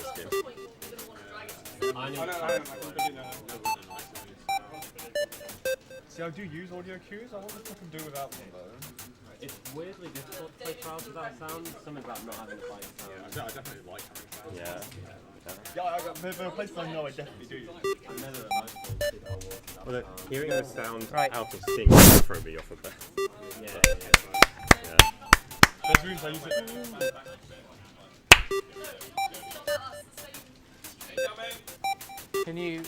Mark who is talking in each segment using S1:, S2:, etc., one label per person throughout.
S1: this game.
S2: I know.
S3: See, I do use audio cues. I wonder if I can do without them though.
S2: It's weirdly difficult to play Trials without sound. Something about not having a fight sound.
S4: Yeah, I definitely like having sound.
S2: Yeah.
S3: There are places I know I definitely do.
S1: Well, hearing the sound
S5: Right.
S1: out of sync will throw me off a bit.
S2: Yeah.
S3: There's rooms I use it.
S5: Can you?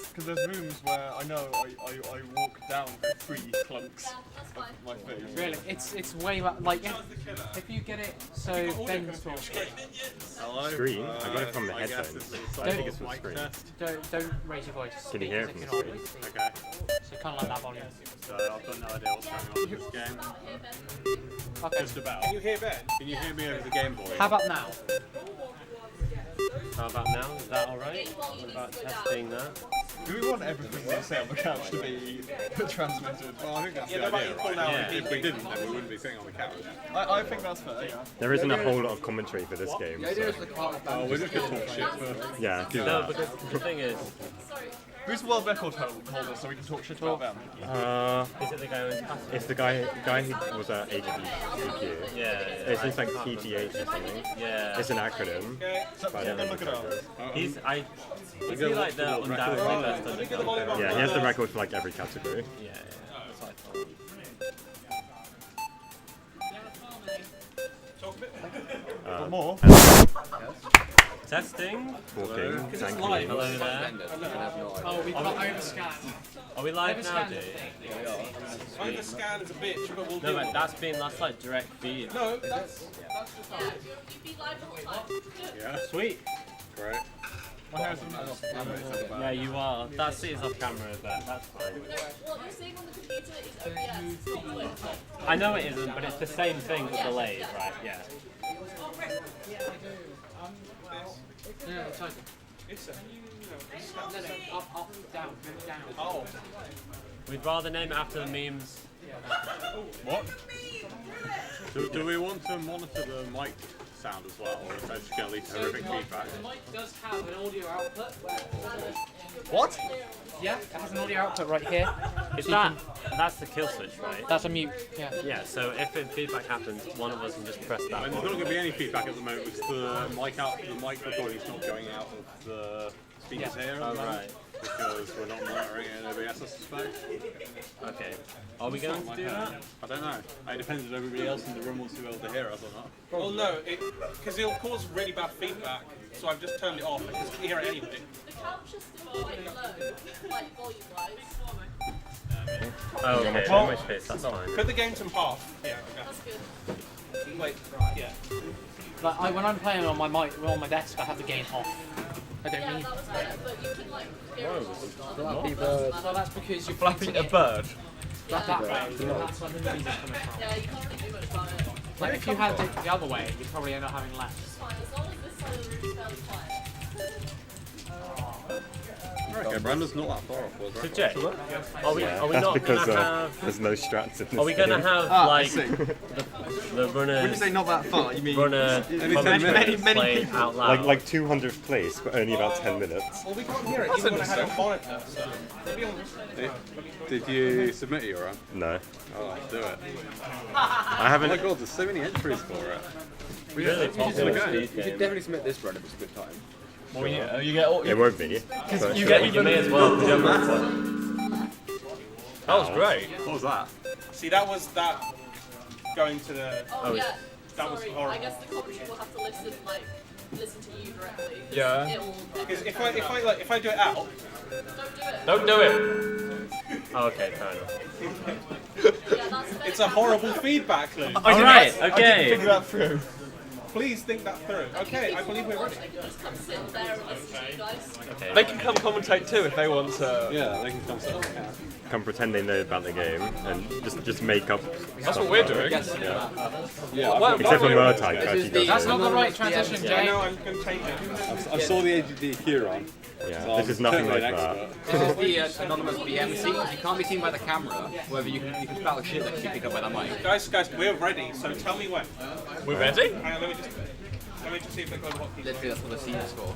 S3: Because there's rooms where I know I walk down 3 clunks of my face.
S5: Really, it's way back. Like if you get it so Ben's talking,
S1: Screen? I got it from the headphones. I think it's from the screen.
S5: don't raise your voice.
S1: Can you hear it from the screen?
S4: Okay.
S5: So kind of like that volume.
S4: So I've got no idea what's going on in this game.
S5: Okay.
S4: Just about. Can you hear Ben? Can you hear me over the Game Boy?
S5: How about now?
S2: How about now? Is that alright? What about testing that?
S3: Do we want everything we say on the couch to be transmitted?
S4: Well, I think that's the idea, right? Yeah. If we didn't, then we wouldn't be sitting on the couch.
S3: I think that's fair, yeah.
S1: There isn't a whole lot of commentary for this game. So.
S4: Oh, we're just going to talk shit first.
S1: Yeah, do
S2: No,
S1: that.
S2: because the thing is,
S3: Who's the world record holder so we can talk shit about them?
S2: is it the guy who's passing?
S1: It's the guy who was at AGDQ.
S2: Yeah.
S1: It's just like PGH or something.
S2: Yeah.
S1: It's an acronym.
S3: So,
S1: But I don't know
S3: look
S1: the
S3: it up.
S1: characters.
S2: Is he like the undoubtedly best Undertale?
S1: Yeah, he has the record for like every category.
S2: Yeah. That's what I thought.
S3: Got more?
S2: Testing.
S1: Walking, thank
S2: Hello
S1: you.
S2: there.
S5: Oh, we've got overscan.
S2: Are we live now, dude?
S4: Underscan is a bitch, but we'll
S2: No, but that's like direct feed.
S4: No, that's yeah.
S2: Sweet.
S4: Great.
S3: My hair's off camera.
S2: Yeah, you are. That seat is off camera, but that's fine.
S6: What you're seeing on the computer is OBS, not Twitch.
S2: I know it isn't, but it's the same thing but delayed, right? Yeah.
S5: No, it's okay. No, up, down, down.
S4: Oh.
S2: We'd rather name it after the memes.
S4: What? Do we want to monitor the mic sound as well, or is that just going to lead to horrific feedback?
S5: The mic does have an audio output.
S3: What?
S5: Yeah, it has an audio output right here.
S2: That's the kill switch, right?
S5: That's a mute. Yeah.
S2: Yeah, so if feedback happens, one of us can just press that
S4: And there's not
S2: one.
S4: going to be any feedback at the moment because the mic recording's not going out of the speakers here at the
S2: Oh,
S4: moment,
S2: right.
S4: because we're not monitoring it in OBS, I suspect.
S2: Okay. Are we going to do that?
S4: I don't know. It depends if everybody else in the room wants to be able to hear us or not.
S7: Well, no, because it'll cause really bad feedback, so I've just turned it off because you can hear it anyway.
S6: The couch is still quite low, like volume-wise.
S2: Oh, okay.
S3: Well,
S2: In which case, that's fine.
S7: Put the game to half. Yeah,
S6: That's good.
S7: okay. Wait, yeah.
S5: Like when I'm playing on my mic, on my desk, I have the gain off. I don't
S6: Yeah,
S5: need.
S6: that was better, but you can like hear it on
S5: Flappy bird. Well, that's because you're flapping
S3: A bird?
S5: that way. That's where the noise is coming from.
S6: Yeah, you can't really do much about it.
S5: Like if you had it the other way, you'd probably end up having less.
S6: It's fine, as long as this side of the room is fairly quiet.
S4: Okay, Brandon's not that far off, was
S2: So
S4: right?
S2: Jay, are we
S1: That's
S2: not
S1: because
S2: gonna have?
S1: there's no strats in this
S2: Are we gonna
S1: game.
S2: have
S3: I
S2: like
S3: see.
S2: the runners?
S3: When you say not that far, you mean
S2: runner
S3: many
S2: play
S3: people.
S2: out loud?
S1: Like 200th place, but only about 10 minutes.
S7: Well, we can't hear it even when I had it on monitor, so maybe on
S4: Did you submit your own?
S1: No.
S4: Oh, let's do it.
S1: I
S4: Oh
S1: haven't.
S4: my god, there's so many entries for it.
S2: really popular speed
S8: You should
S2: game.
S8: definitely submit this run if it's a good time.
S3: Well, you get all.
S1: It won't be. but
S3: you
S1: sure.
S3: get
S2: You may as well. 'cause you haven't got one.
S3: That was great.
S4: What was that?
S7: See, that was that going to the.
S6: Oh, yeah.
S7: that was
S6: Sorry,
S7: horrible.
S6: I guess the commentary will have to listen to you directly. 'Cause
S3: Yeah.
S6: It will.
S7: Because if I do it out,
S6: Don't do it.
S3: Don't do it.
S2: Oh, okay, fair enough.
S6: Yeah, that's better.
S7: it's a horrible feedback loop.
S2: All right,
S3: I didn't
S2: okay.
S3: figure that through.
S7: Please think that through. Okay, I believe we're ready.
S6: They can just come sit there and listen to you guys.
S2: Okay.
S3: They can come commentate too if they want to.
S4: Yeah, they can come sit.
S1: Come pretend they know about the game and just make up.
S3: That's what we're doing.
S1: Yeah.
S4: Yeah,
S3: Well,
S1: Except for
S3: well,
S1: Murtag, who actually does
S5: That's
S1: it.
S5: not the right transition,
S7: I
S5: Jay.
S7: know I'm going to change it.
S4: I saw the AGD run.
S1: Yeah,
S4: So
S1: this is
S4: I'm
S1: nothing like
S4: totally an
S1: that.
S4: expert.
S8: This is the anonymous BM seat. You can't be seen by the camera. However, you can battle shit that can be picked up by the mic.
S7: Guys, we're ready, so tell me when.
S3: We're ready?
S7: Hang on, let me just. Let me just see if they're going to hotkey.
S8: Literally, that's what the scenes for.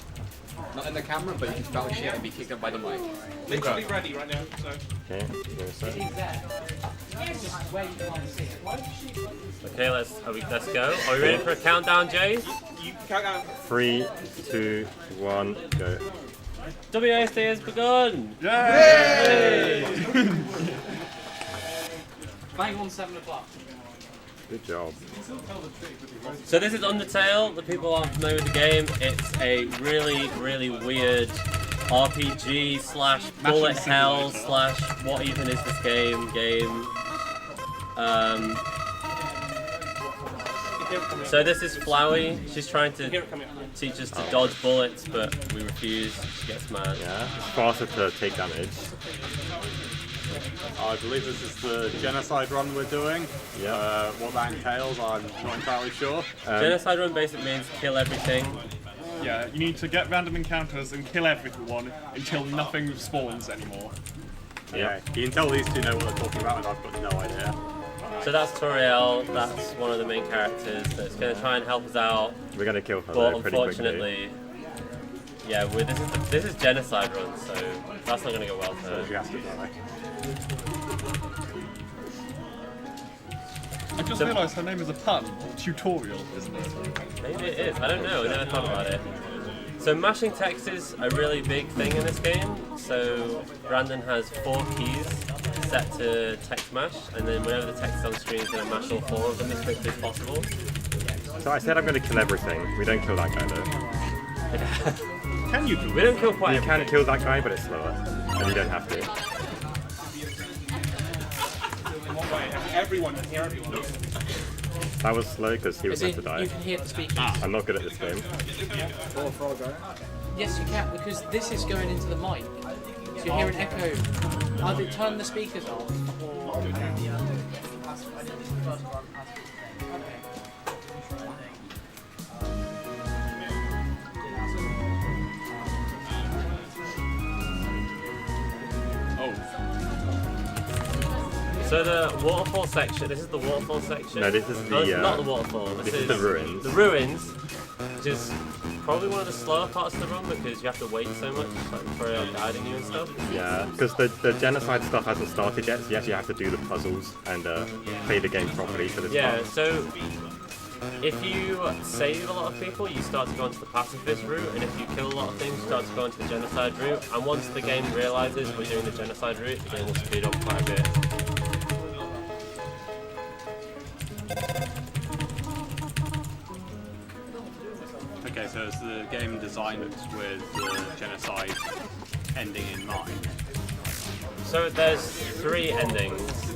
S8: Not in the camera, but you can spout shit and be kicked up by the mic.
S7: Literally ready right now, so.
S1: Okay, Genocide.
S5: Where you can't see it.
S2: Okay, let's go. Are we ready for a countdown, Jay?
S7: You count down.
S1: 3, 2, 1, go.
S2: WASD has begun!
S3: Yay!
S5: Bang on 7 o'clock.
S1: Good job.
S2: So this is Undertale. The people aren't familiar with the game. It's a really, really weird RPG slash bullet hell slash what even is this game? So this is Flowey. She's trying to teach us to dodge bullets, but we refuse. She gets mad.
S1: Yeah, it's faster to take damage.
S4: I believe this is the Genocide run we're doing.
S1: Yeah.
S4: What that entails, I'm not entirely sure.
S2: Genocide run basically means kill everything.
S3: Yeah, you need to get random encounters and kill everyone until nothing spawns anymore.
S4: Yeah. You can tell these two know what they're talking about, and I've got no idea.
S2: So that's Toriel. That's one of the main characters that's going to try and help us out.
S1: We're gonna kill her
S2: But
S1: though, pretty quickly.
S2: unfortunately, yeah, this is Genocide run, so that's not going to go well for
S4: So she
S2: her.
S4: has to die.
S3: I just realised her name is a pun, or tutorial, isn't it?
S2: Maybe it is. I don't know. I never thought about it. So mashing text is a really big thing in this game. So Brandon has 4 keys set to text mash, and then whenever the text is on screen, he's going to mash all 4 of them as quickly as possible.
S1: So I said I'm gonna kill everything. We don't kill that guy though.
S3: Can you do
S2: We don't kill quite
S1: You
S2: everything.
S1: can kill that guy, but it's slower. And you don't have to.
S7: Everyone can hear everyone.
S1: That was slow because he was meant to die.
S5: You can hear the speakers.
S1: I'm not good at this game.
S5: Yes, you can, because this is going into the mic. So you hear an echo. Either turn the speakers off, or...
S2: So the waterfall section, this is the waterfall section.
S1: No, this is the,
S2: No, this is not the waterfall.
S1: This is the ruins.
S2: The ruins, which is probably one of the slower parts of the run because you have to wait so much like, for guiding you and stuff.
S1: Yeah, because the Genocide stuff hasn't started yet, so you actually have to do the puzzles and play the game properly for this
S2: Yeah,
S1: part.
S2: so if you save a lot of people, you start to go into the pacifist route, and if you kill a lot of things, you start to go into the Genocide route. And once the game realizes we're doing the Genocide route, the game will speed up quite a bit.
S4: Okay, so is the game designed with the Genocide ending in mind?
S2: So there's 3 endings,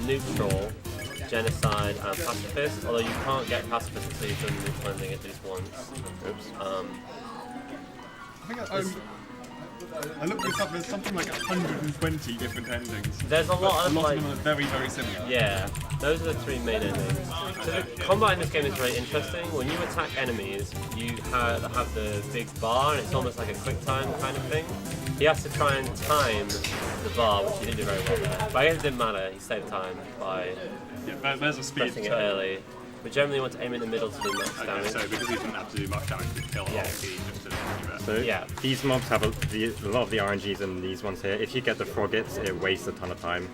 S2: neutral, Genocide and pacifist, although you can't get pacifist until you've done the neutral ending at least once.
S1: Oops.
S3: I think I looked this up, there's something like 120 different endings.
S2: There's a lot
S3: A
S2: of
S3: lot
S2: like...
S3: of them are very, very similar.
S2: Yeah, those are the 3 main endings. So the combat in this game is very interesting. When you attack enemies, you have the big bar, and it's almost like a quick time kind of thing. He has to try and time the bar, which he didn't do very well there. But I guess it didn't matter, he saved time by
S3: Yeah, there's a speed
S2: pressing it
S3: turn.
S2: early. But generally you want to aim in the middle to do max
S4: Okay,
S2: damage.
S4: so because he didn't have to do much damage to kill
S2: Yeah.
S4: all, he just did a bit.
S1: So
S2: Yeah.
S1: these mobs have a lot of the RNGs in these ones here. If you get the froggets, it wastes a ton of time.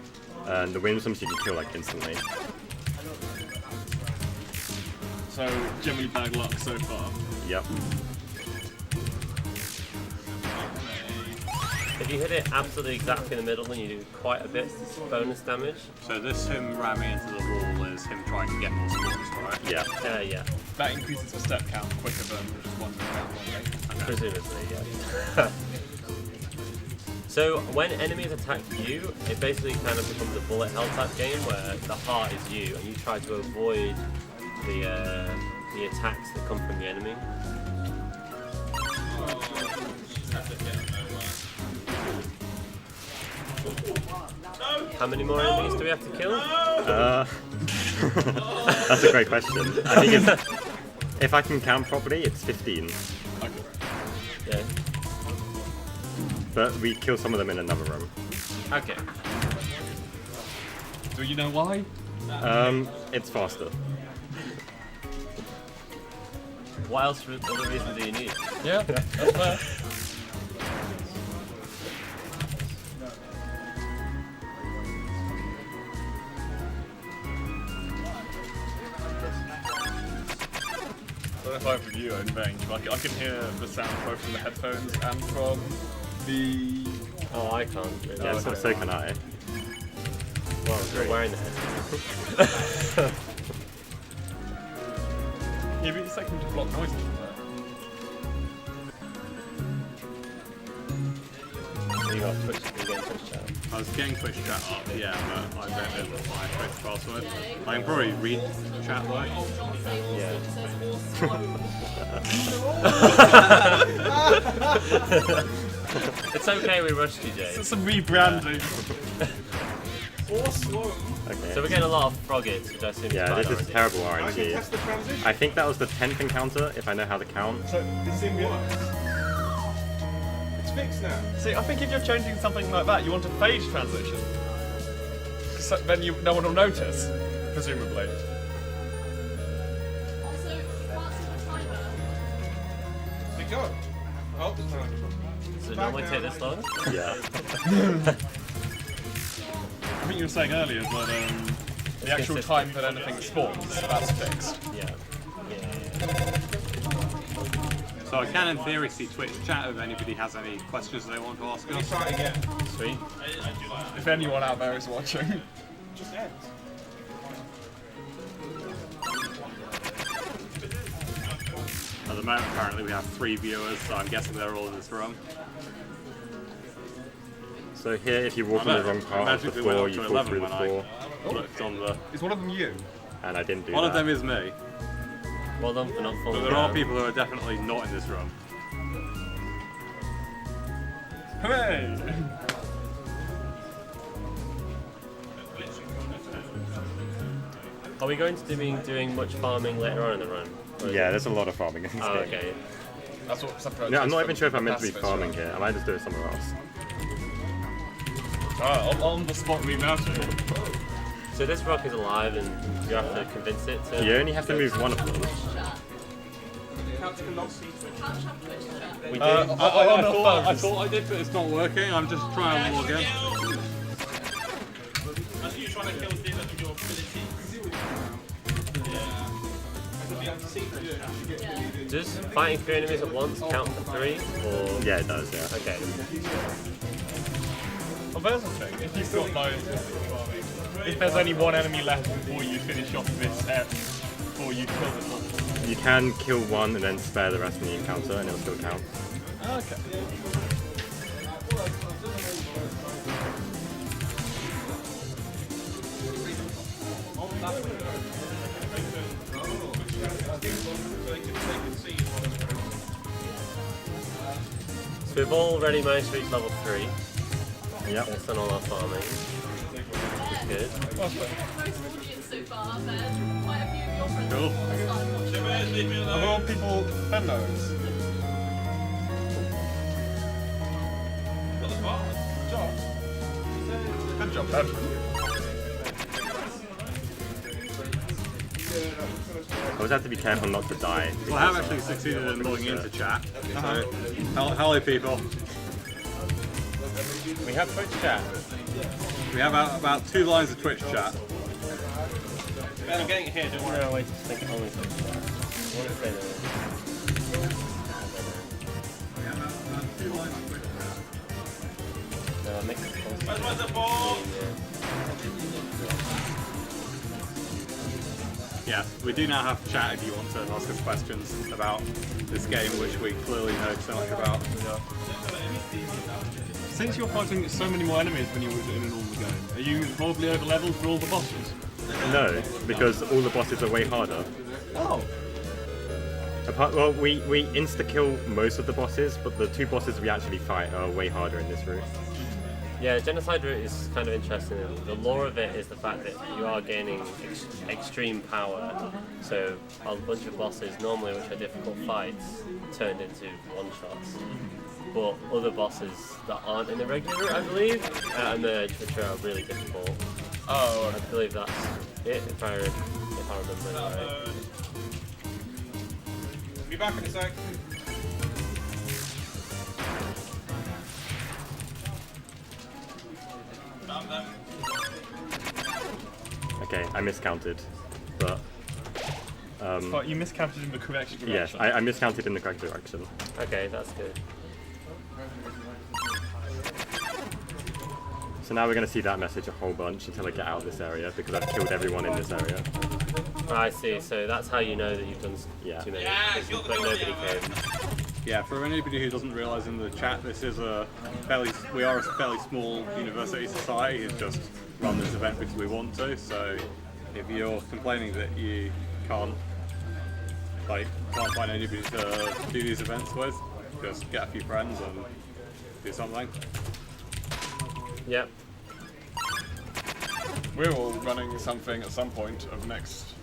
S1: And the Winsums you can kill like instantly.
S3: So, generally bad luck so far.
S1: Yep.
S2: If you hit it absolutely exactly in the middle, then you do quite a bit bonus damage.
S4: So this him ramming into the wall is him trying to get more spawns, right?
S1: Yeah.
S2: Yeah,
S3: That increases the step count quicker than just one count one.
S2: presumably, yeah. So when enemies attack you, it basically kind of becomes a bullet hell type game where the heart is you, and you try to avoid the attacks that come from the enemy. How many more enemies do we have to kill?
S1: That's a great question. I think it's, if I can count properly, it's 15.
S2: Yeah.
S1: But we kill some of them in another room.
S2: Okay.
S3: Do you know why?
S1: It's faster.
S2: What else other reason do you need?
S3: Yeah, that's fair. I don't know if I have you in range, but I can hear the sound both from the headphones and from the...
S2: Oh, I can't. Really.
S1: Yeah, so can I.
S2: Well, you're wearing the headphones.
S3: Yeah, but it's like to block noises from there.
S2: So you got Twitch, you're getting Twitch chat.
S4: I was getting Twitch chat up, yeah, but I don't know my Twitch password. I can probably read chat though.
S2: Yeah. It's okay, we rushed you, Jay.
S3: It's some rebranding.
S1: Okay.
S2: So we're getting a lot of froggets, which I assume is
S1: Yeah,
S2: bad
S1: this is
S2: already.
S1: terrible
S3: I can
S1: RNG.
S3: test the transition.
S1: I think that was the 10th encounter, if I know how to count.
S3: So, it's symbiotics. It's fixed now. See, I think if you're changing something like that, you want a phase transition. So then no one will notice, presumably.
S6: Also, you can't see the timer.
S3: They go. Oh, the time.
S2: Does it normally take this long?
S1: Yeah.
S3: I think you were saying earlier that the actual
S2: consistent.
S3: time that anything spawns, that's fixed.
S2: Yeah.
S4: So I can in theory see Twitch chat if anybody has any questions they want to ask us.
S3: Try again.
S2: Sweet.
S3: If anyone out there is watching. Just ends.
S4: At the moment apparently we have 3 viewers, so I'm guessing they're all in this room.
S1: So here, if you walk on the wrong part of the
S4: Magically went
S1: floor,
S4: up
S1: you
S4: to
S1: fall
S4: 11
S1: through the
S4: when
S1: floor,
S4: I looked on the...
S3: Is one of them you?
S1: and I didn't do
S4: One
S1: that.
S4: of them is me,
S2: Well done for not
S4: but
S2: falling
S4: there are
S2: down.
S4: people who are definitely not in this room.
S3: Hooray!
S2: Are we going to be doing much farming later on in the run? Or is
S1: Yeah,
S2: it-
S1: there's a lot of farming in this
S2: Oh,
S1: game.
S2: okay.
S3: That's what separates
S1: No, I'm
S3: us
S1: not
S3: from
S1: even sure if I'm meant to be
S3: pacifists,
S1: farming
S3: right?
S1: here. I might just do it somewhere else.
S3: On the spot remounting.
S2: So this rock is alive and you have to convince it to...
S1: You only have to move one of them.
S6: Couch cannot see Twitch. Couch have Twitch chat.
S2: We do.
S3: On the
S4: I
S3: phones.
S4: thought I did, but it's not working. I'm just trying to log in.
S7: That's you trying to kill Dylan with your ability.
S2: Does fighting 3 enemies at once count for 3? Or...
S1: Yeah, it does, yeah.
S2: Okay.
S3: Well, there's the thing. If you've got like, if there's only one enemy left before you finish off this before you kill them all.
S1: You can kill one and then spare the rest in the encounter, and it'll still count.
S3: Okay.
S2: So we've already managed to reach level 3.
S1: Yep.
S2: Based on all our farming. Which is good.
S6: Most audience so far, there's quite a few of your friends
S4: Cool.
S6: who started watching.
S3: Are all people Ben knows? Good job, Ben.
S1: I always have to be careful not to die.
S4: Well, I have actually succeeded in logging into chat. So, hello people.
S2: We have Twitch chat.
S4: We have about 2 lines of Twitch chat.
S7: Ben, I'm getting it here, don't worry.
S2: No, wait, just think only Twitch chat. I want to say that. No, I'll make it closer.
S7: Where's the ball?
S4: Yeah, we do now have chat if you want to ask us questions about this game, which we clearly know so much about.
S3: Since you're fighting so many more enemies than you would in a normal game, are you horribly over leveled for all the bosses?
S1: No, because all the bosses are way harder.
S3: Oh.
S1: Well, we insta-kill most of the bosses, but the 2 bosses we actually fight are way harder in this route.
S2: Yeah, Genocide route is kind of interesting. The lore of it is the fact that you are gaining extreme power. So a bunch of bosses, normally which are difficult fights, turned into one-shots. But other bosses that aren't in the regular route, I believe, emerge, which are really difficult.
S3: Oh,
S2: I believe that's it, if I remember it right.
S7: back in a sec.
S1: Okay, I miscounted, but
S3: But you miscounted in the correct direction.
S1: yes, I miscounted in the correct direction.
S2: Okay, that's good.
S1: So now we're going to see that message a whole bunch until I get out of this area because I've killed everyone in this area.
S2: I see. So that's how you know that you've done
S1: Yeah.
S2: too many.
S7: Yeah,
S2: But nobody came.
S4: Yeah, for anybody who doesn't realise in the chat, this is we are a fairly small university society who've just run this event because we want to. So if you're complaining that you can't find anybody to do these events with, just get a few friends and do something.
S2: Yep.
S3: We're all running something at some point of next.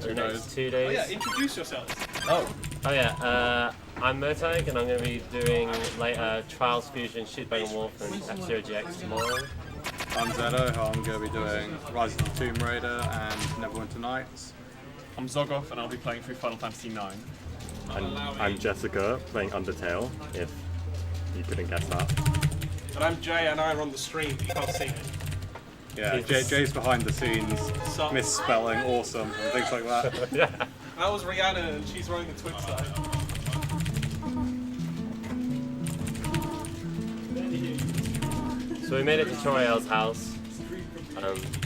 S2: The
S3: Who
S2: next
S3: knows?
S2: 2
S7: Oh
S2: days.
S7: yeah, introduce yourselves.
S3: Oh,
S2: Oh yeah, I'm Motag and I'm going to be doing later Trials Fusion, Shootbang and Wolf and F-Zero GX tomorrow.
S4: I'm Zedo, I'm going to be doing Rise of the Tomb Raider and Neverwinter Nights.
S3: I'm Zogoth and I'll be playing through Final Fantasy IX.
S1: And I'm Jessica playing Undertale, if you couldn't guess that.
S7: And I'm Jay and I run the stream, but you can't see me.
S4: Yeah, Jay's behind the scenes,
S7: So,
S4: misspelling awesome and things like that.
S2: Yeah.
S7: that was Rihanna and she's running the Twitch side.
S2: So we made it to Toriel's house.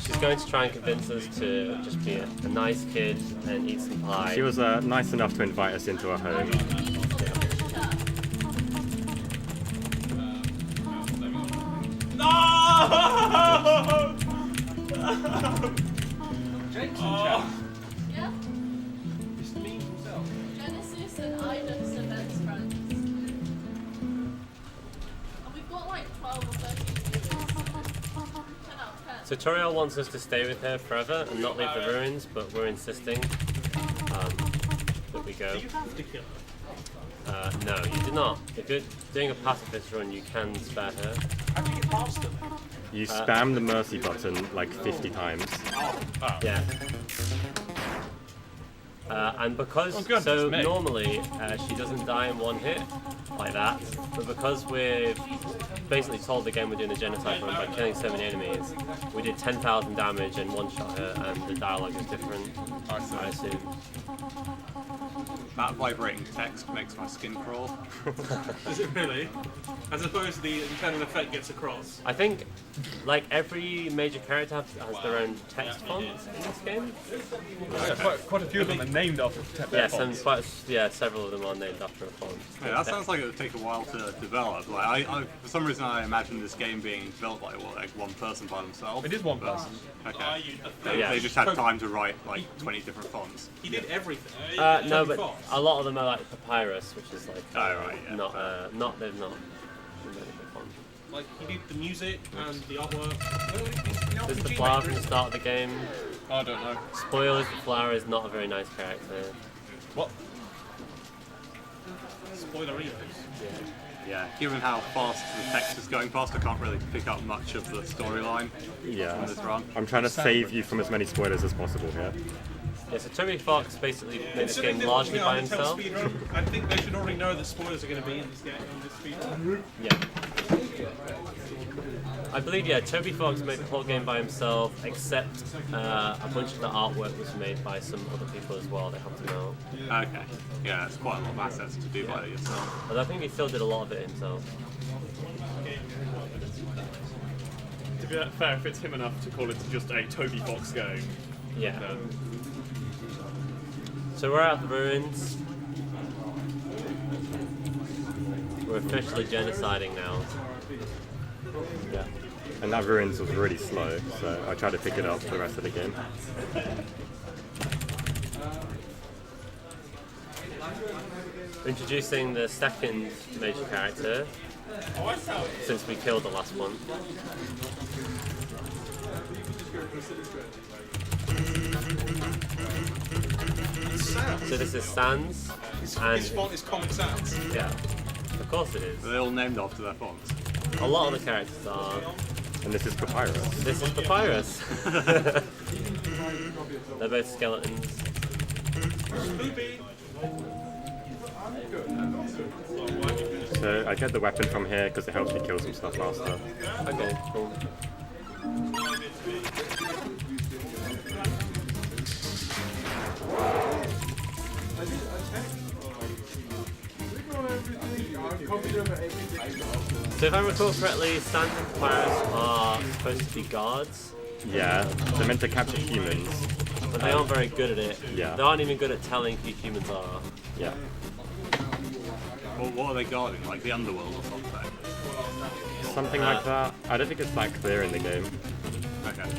S2: She's going to try and convince us to just be a nice kid and eat some pie.
S1: She was nice enough to invite us into her home.
S7: No!
S3: Jake's in chat.
S6: Yeah?
S3: It's the meme himself.
S6: Genesis and I just are best friends. And we've got like 12 or 13 viewers. 10 out of 10.
S2: So Toriel wants us to stay with her forever and not leave the ruins, but we're insisting that we go.
S7: You have to kill her.
S2: No, you do not. If you're doing a pacifist run, you can spare her.
S7: How do you get past her?
S1: You spam the mercy button like 50 times.
S2: Yeah. And because,
S3: Oh, good,
S2: so
S3: it's me.
S2: normally she doesn't die in one hit, like that, but because we've basically told the game we're doing a genocide run by killing so many enemies, we did 10,000 damage and one-shot her, and the dialogue is different, I assume.
S4: That vibrating text makes my skin crawl.
S7: Is it really? As opposed to the intended effect gets across.
S2: I think, like, every major character has their own text font in this game.
S3: Yeah, quite a few of them are named after their fonts.
S2: Several of them are named after a font.
S4: Yeah, that sounds like it would take a while to develop. Like, for some reason, I imagine this game being built by one person by themselves.
S3: It is one person.
S4: Okay.
S2: Yeah.
S4: They just had time to write like 20 different fonts.
S7: He did everything.
S2: No,
S7: Toby
S2: but
S7: Fox.
S2: a lot of them are like Papyrus, which is like
S4: Oh, right, yeah.
S2: they've not.
S7: Like, he did the music and the artwork.
S2: There's the flower from the start of the game.
S3: I don't know.
S2: Spoilers: the flower is not a very nice character.
S3: What?
S7: Spoiler evils.
S4: Yeah, given how fast the text is going past, I can't really pick up much of the storyline on
S1: Yeah.
S4: this run.
S1: I'm trying to save you from as many spoilers as possible here.
S2: Yeah, so Toby Fox basically made this
S7: Considering
S2: game
S7: they're
S2: largely
S7: working
S2: by
S7: on Undertale
S2: himself.
S7: speedrun, I think they should already know that spoilers are going to be in this game, in this speedrun.
S2: Yeah. I believe, yeah, Toby Fox made the whole game by himself, except a bunch of the artwork was made by some other people as well. They helped him out.
S4: Okay, yeah, it's quite a lot of assets to do by yourself.
S2: But I think he still did a lot of it himself.
S3: To be fair, if it's him enough to call it just a Toby Fox game,
S2: Yeah.
S3: then
S2: So we're at the ruins. We're officially genociding now.
S1: Yeah. And that ruins was really slow, so I tried to pick it up for the rest of the game.
S2: Introducing the second major character, since we killed the last one. So this is Sans, and
S7: His font is Comic Sans.
S2: yeah, of course it is.
S4: They're all named after their fonts.
S2: A lot of the characters are.
S1: And this is Papyrus.
S2: This is Papyrus. They're both skeletons.
S7: Spoopy.
S1: So I get the weapon from here because it helps me kill some stuff faster.
S2: Okay, cool. So if I recall correctly, stands and players are supposed to be guards,
S1: Yeah, they're meant to capture humans.
S2: but they aren't very good at it.
S1: Yeah.
S2: They aren't even good at telling who humans are.
S1: Yeah.
S4: Well, what are they guarding? Like the underworld or something?
S1: Something like that. I don't think it's that clear in the game.
S4: Okay.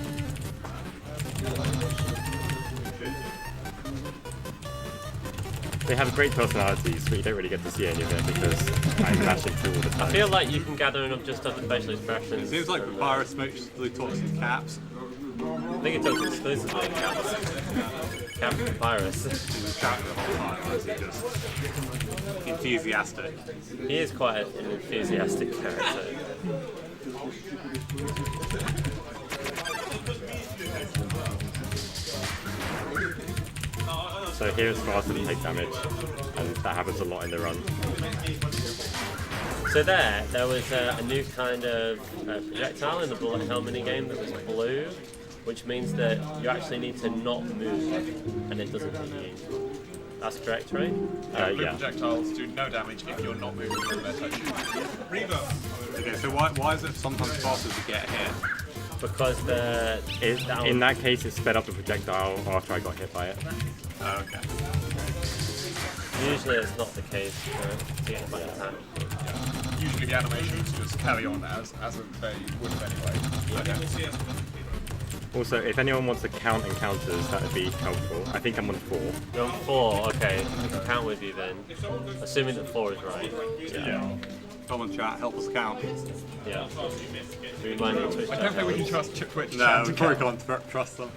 S1: They have great personalities, but you don't really get to see any of it because I'm mashing through all the time.
S2: I feel like you can gather enough just off the facial expressions.
S4: It seems like Papyrus mostly talks in caps.
S2: I think it talks exclusively in caps. Captain Papyrus.
S4: He's shouting the whole time, or is he just enthusiastic?
S2: He is quite an enthusiastic character.
S1: So here it's faster to take damage, and that happens a lot in the run.
S2: So there was a new kind of projectile in the bullet hell minigame that was blue, which means that you actually need to not move, and it doesn't hit you. That's correct, right?
S3: Blue
S1: Yeah.
S3: projectiles do no damage if you're not moving from their touch.
S4: Okay, so why is it sometimes faster to get hit?
S2: Because
S1: In that case, it sped up the projectile after I got hit by it.
S4: Oh, okay.
S2: usually it's not the case to get by attack.
S3: Usually the animations just carry on as they would have anyway.
S1: Also, if anyone wants to count encounters, that would be helpful. I think I'm on 4.
S2: You're on 4, okay. I can count with you then. Assuming that 4 is right.
S3: Yeah.
S4: Come on, chat, help us count.
S2: Yeah. Remind me Twitch.
S3: I don't think we can trust Twitch.
S4: No, we probably can't trust them.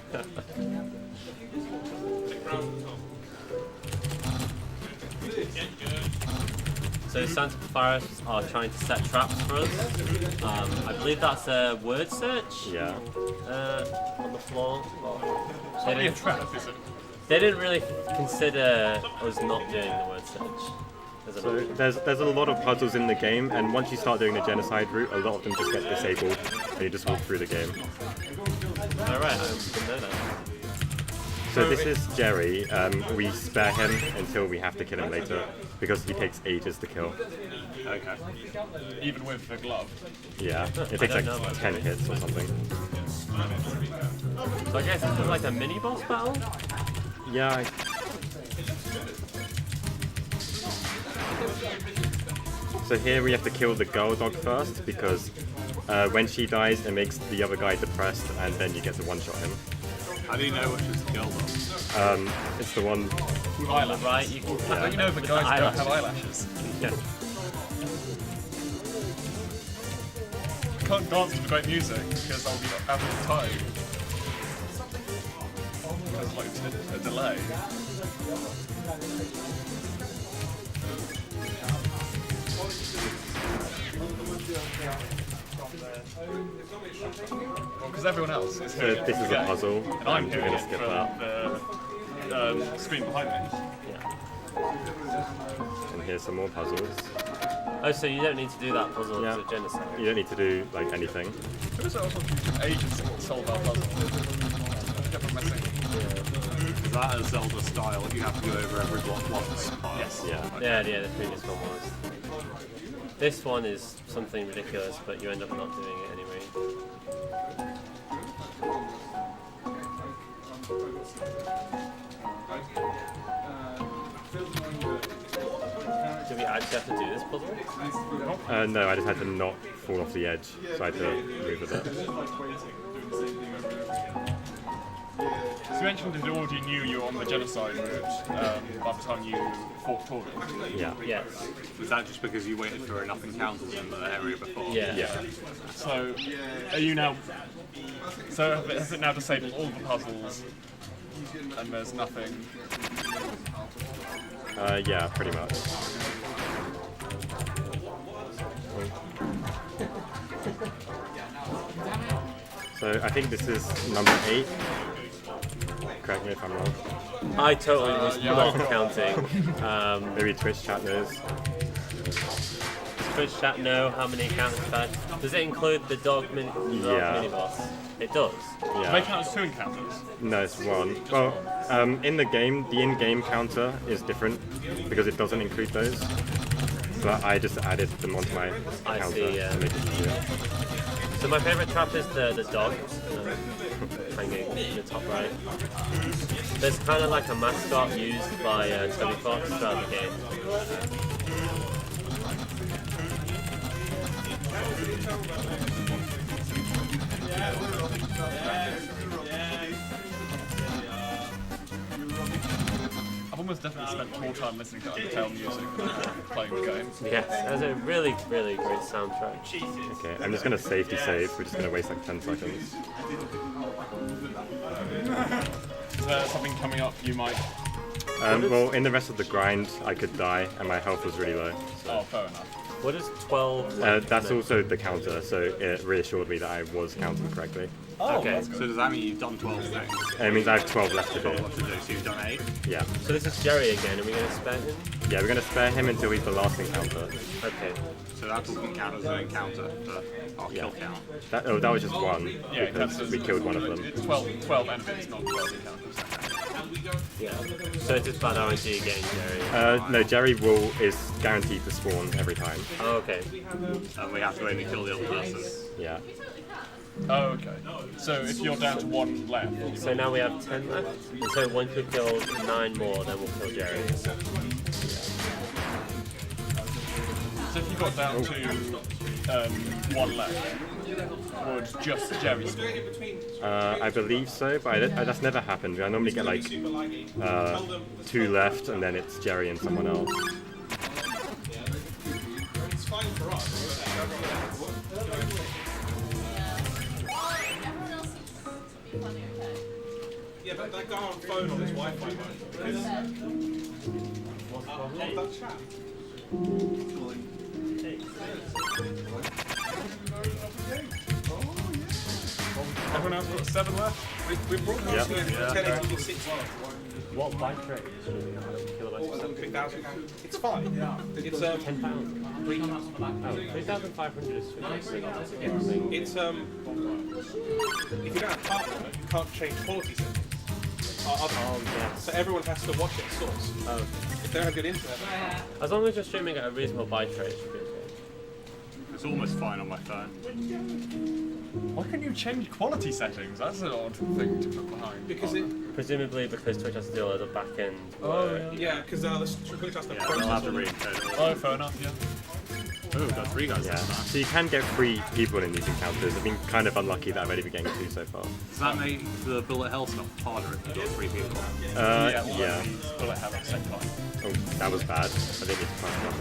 S2: So Santa Papyrus are trying to set traps for us. I believe that's a word search
S1: Yeah.
S2: on the floor.
S3: It's not really a trap, is it?
S2: They didn't really consider us not doing the word search. As an
S1: So
S2: option.
S1: there's a lot of puzzles in the game, and once you start doing the genocide route, a lot of them just get disabled, and you just walk through the game.
S2: Alright, I didn't know that.
S1: So this is Jerry. We spare him until we have to kill him later, because he takes ages to kill.
S4: Okay.
S3: Even with the glove.
S1: Yeah, it takes
S2: don't know about
S1: like 10 hits or something.
S2: So I guess this is like a mini boss battle?
S1: Yeah. So here we have to kill the girl dog first, because when she dies, it makes the other guy depressed, and then you get to one-shot him.
S4: How do you know which is to kill them?
S1: It's the one.
S3: With eyelashes.
S2: Right, you can
S3: Don't you know the guys don't have eyelashes?
S2: Yeah.
S3: You can't dance to the great music because I'll be out of time. There's like a delay. Well, because everyone else is
S1: So
S3: here.
S1: this is a puzzle.
S3: And I'm
S1: I'm
S3: doing
S1: gonna
S3: it
S1: skip
S3: from
S1: that.
S3: the screen behind me.
S1: And here's some more puzzles.
S2: Oh, so you don't need to do that puzzle
S1: Yeah.
S2: as a genocide.
S1: You don't need to do like anything.
S3: It was also ages to solve that puzzle. I kept messing.
S4: Is that a Zelda style? You have to go over every block once?
S3: Yes.
S1: Yeah.
S2: Yeah, the previous one was. This one is something ridiculous, but you end up not doing it anyway. Do we actually have to do this puzzle?
S1: No, I just had to not fall off the edge, so I had to move a bit.
S3: So you mentioned that you already knew you were on the genocide route by the time you fought Tori.
S1: Yeah.
S2: Yes.
S4: Was that just because you waited for enough encounters in the area before?
S2: Yeah.
S1: Yeah.
S3: So, are you now... So has it now disabled all the puzzles and there's nothing...
S1: Yeah, pretty much. So I think this is number 8. Correct me if I'm wrong.
S2: I totally was not counting.
S1: Maybe Twitch chat knows.
S2: Twitch chat know how many encounters you've had? Does it include the dog mini boss? It does.
S3: Do they count as 2 encounters?
S1: No, it's 1. Well, in the game, the in-game counter is different because it doesn't include those. But I just added them onto my counter to make it easier.
S2: So my favourite trap is the dog hanging in the top right. There's kind of like a mascot used by Toby Fox throughout the game.
S3: I've almost definitely spent more time listening to Undertale music than playing the game.
S2: Yes, it has a really, really great soundtrack.
S1: Okay, I'm just gonna safety save. We're just gonna waste like 10 seconds.
S3: Is there something coming up you might...
S1: Well, in the rest of the grind, I could die, and my health was really low.
S3: Oh, fair enough.
S2: What is 12?
S1: That's also the counter, so it reassured me that I was counting correctly.
S3: Oh,
S2: okay.
S3: that's good.
S4: So does that mean you've done 12 things?
S1: It means I have 12 left to
S4: 12
S1: do.
S4: left to do, so you've done 8?
S1: Yeah.
S2: So this is Jerry again, are we going to spare him?
S1: Yeah, we're gonna spare him until he's the last encounter.
S2: Okay.
S4: So that doesn't count as an encounter for our kill count.
S1: That was just 1,
S3: Yeah,
S1: because we killed one of them.
S3: It's 12 enemies, not 12 encounters.
S2: Yeah. So it's just bad RNG again, Jerry.
S1: No, Jerry is guaranteed to spawn every time.
S2: Oh, okay.
S4: And we have to only kill the other person.
S1: Yeah.
S3: Oh, okay. So if you're down to 1 left...
S2: So now we have 10 left. And so once we kill 9 more, then we'll kill Jerry.
S3: So if you got down to 1 left, would just Jerry spawn?
S1: I believe so, but that's never happened. I normally get like 2 left, and then it's Jerry and someone else.
S7: It's fine for us.
S6: Everyone else seems to be plenty okay.
S7: Yeah, but that guy on phone on his Wi-Fi mode. That chat.
S3: Everyone else got 7 left?
S7: We're broadcasting
S1: Yep.
S7: at 1086.
S2: What byte rate should we kilobytes?
S7: 3,000. It's fine. It's
S2: £10. Oh, 3,500 is sweet.
S7: It's if you don't have partner, you can't change quality settings.
S2: Oh, yes.
S7: So everyone has to watch it at source.
S2: Oh.
S7: If they don't have good internet.
S2: As long as you're streaming at a reasonable byte rate, it should be okay.
S4: It's almost fine on my phone.
S3: Why can't you change quality settings? That's an odd thing to put behind.
S7: Because it,
S2: Presumably because Twitch has to do all the back end work.
S7: yeah, because the Twitch has to
S4: Yeah, they'll
S7: process
S4: have to
S7: all the-
S4: re-encode it.
S3: Oh, fair enough, yeah.
S4: Oh, we've got 3 guys
S1: Yeah.
S4: this time.
S1: So you can get 3 people in these encounters. I've been kind of unlucky that I've only been getting 2 so far.
S4: Does that make the bullet hell stuff harder if you've got 3 people?
S1: Yeah.
S3: Bullet hell at the same time.
S1: Oh, that was bad. I didn't need to press that.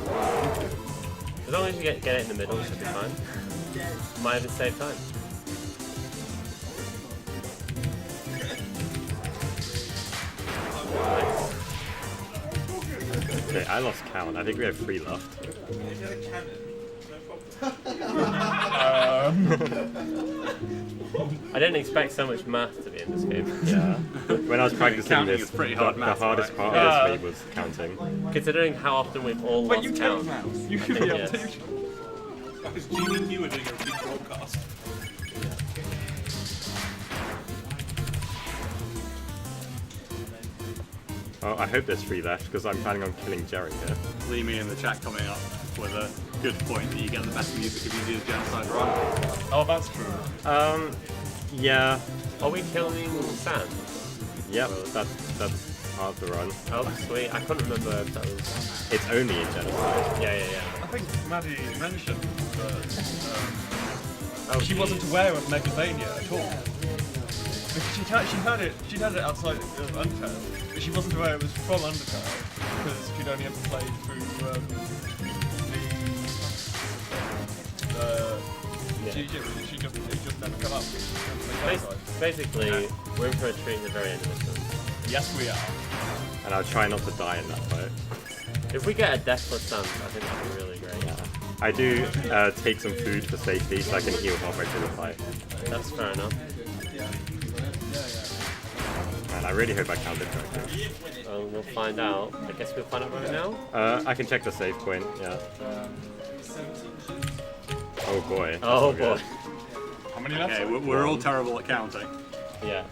S2: As long as you get it in the middle, it should be fine. Might even save time.
S1: Okay, I lost count. I think we have 3 left.
S2: I didn't expect so much math to be in this game.
S1: Yeah. When I was practicing
S4: Counting
S1: this,
S4: is pretty hard
S1: the
S4: math,
S1: hardest
S4: right?
S1: part of this for me was counting.
S2: Considering how often we've all
S3: Wait,
S2: lost
S3: you
S2: count.
S3: count now? You should
S2: think
S3: be able
S2: yes.
S3: to.
S7: Because Gene and you are doing a repeat broadcast.
S1: Oh, I hope there's 3 left because I'm planning on killing Jerry here.
S4: Leave me in the chat coming up with a good point that you get the best music if you do the Genocide run.
S3: Oh, that's true.
S1: Yeah.
S2: Are we killing Sam?
S1: Yep, that's part of the run.
S2: Oh, sweet. I couldn't remember if that was...
S1: It's only in Genocide.
S2: Yeah.
S3: I think Maddie mentioned that she
S2: geez.
S3: wasn't aware of Megathania at all. Because she'd heard it outside of Undertale, but she wasn't aware it was from Undertale because she'd only ever played through it just never come up.
S2: Basically, we're in for a treat at the very end of this one.
S3: Yes, we are.
S1: And I'll try not to die in that fight.
S2: If we get a deathless Sam, I think that'd be really great.
S1: I do take some food for safety so I can heal halfway through the fight.
S2: That's fair enough.
S1: And man. I really hope I counted correctly.
S2: We'll find out. I guess we'll find out right now.
S1: I can check the save point, yeah. Oh boy.
S2: Oh
S1: that's not
S2: boy.
S1: good.
S3: How many left?
S4: Okay, we're all terrible at counting.
S2: Yeah.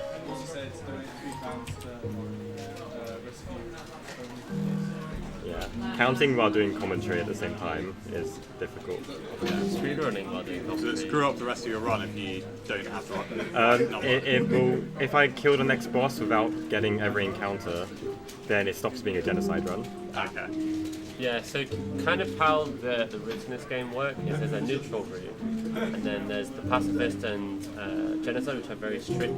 S1: Yeah. Counting while doing commentary at the same time is difficult.
S2: Speedrunning while doing
S4: So
S2: commentary.
S4: screw up the rest of your run if you don't have to run.
S1: It will, if I kill the next boss without getting every encounter, then it stops being a genocide run.
S4: Okay.
S2: Yeah, so kind of how the routes in this game work is there's a neutral route, and then there's the pacifist and genocide, which have very strict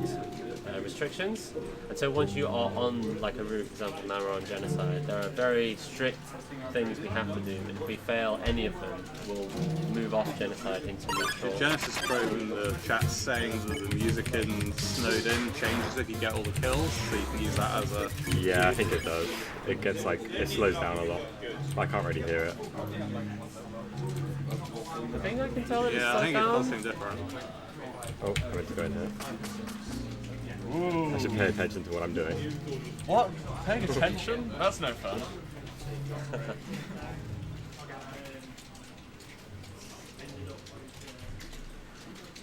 S2: restrictions. And so once you are on like a route, for example, now we're on genocide, there are very strict things we have to do, and if we fail any of them, we'll move off genocide into neutral.
S4: Genesis Probe in the chat saying that the music in Snowed In changes if you get all the kills, so you can use that as a...
S1: Yeah, I think it does. It gets like, it slows down a lot. I can't really hear it.
S2: I think I can tell it
S4: Yeah, I think it does seem different.
S1: Oh, I meant to go in here. I should pay attention to what I'm doing.
S3: What? Paying attention? That's no fun.